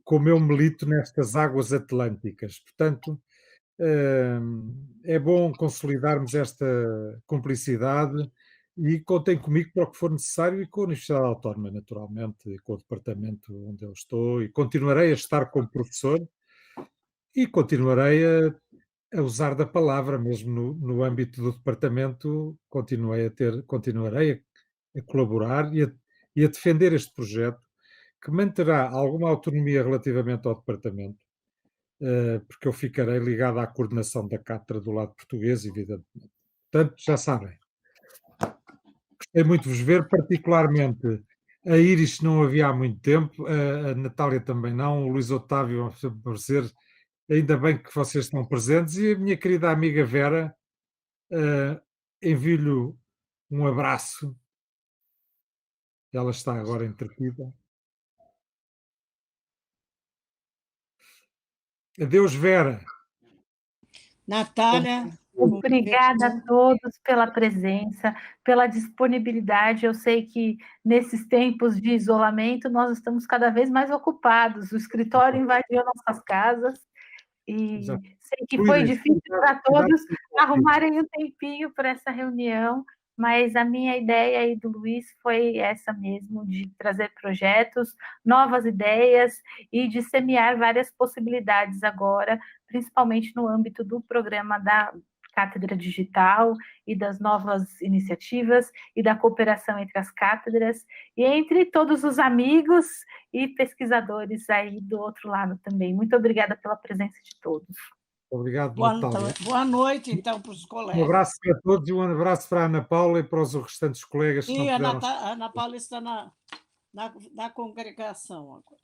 como eu milito nestas águas atlânticas. Portanto, é bom consolidarmos esta cumplicidade e contem comigo para o que for necessário e com a Universidade Autónoma, naturalmente, e com o departamento onde eu estou, e continuarei a estar como professor e continuarei a usar da palavra, mesmo no âmbito do departamento, continuarei a colaborar e a defender este projeto, que manterá alguma autonomia relativamente ao departamento, porque eu ficarei ligado à coordenação da cátedra do lado português, evidentemente. Portanto, já sabem. Gostei muito de vos ver, particularmente a Iris não havia há muito tempo, a Natália também não, o Luís Otávio a aparecer. Ainda bem que vocês estão presentes, e a minha querida amiga Vera, envio-lhe um abraço. Ela está agora entretida. Adeus, Vera. Natália. Obrigada a todos pela presença, pela disponibilidade. Eu sei que nesses tempos de isolamento nós estamos cada vez mais ocupados. O escritório invadiu nossas casas e sei que foi difícil para todos arrumarem um tempinho para essa reunião, mas a minha ideia aí do Luiz foi essa mesmo, de trazer projetos, novas ideias e de semear várias possibilidades agora, principalmente no âmbito do programa da Cátedra Digital e das novas iniciativas e da cooperação entre as cátedras e entre todos os amigos e pesquisadores aí do outro lado também. Muito obrigada pela presença de todos. Obrigado, Natália. Boa noite, então, para os colegas. Um abraço para todos e um abraço para a Ana Paula e para os restantes colegas. Sim, a Ana Paula está na congregação agora.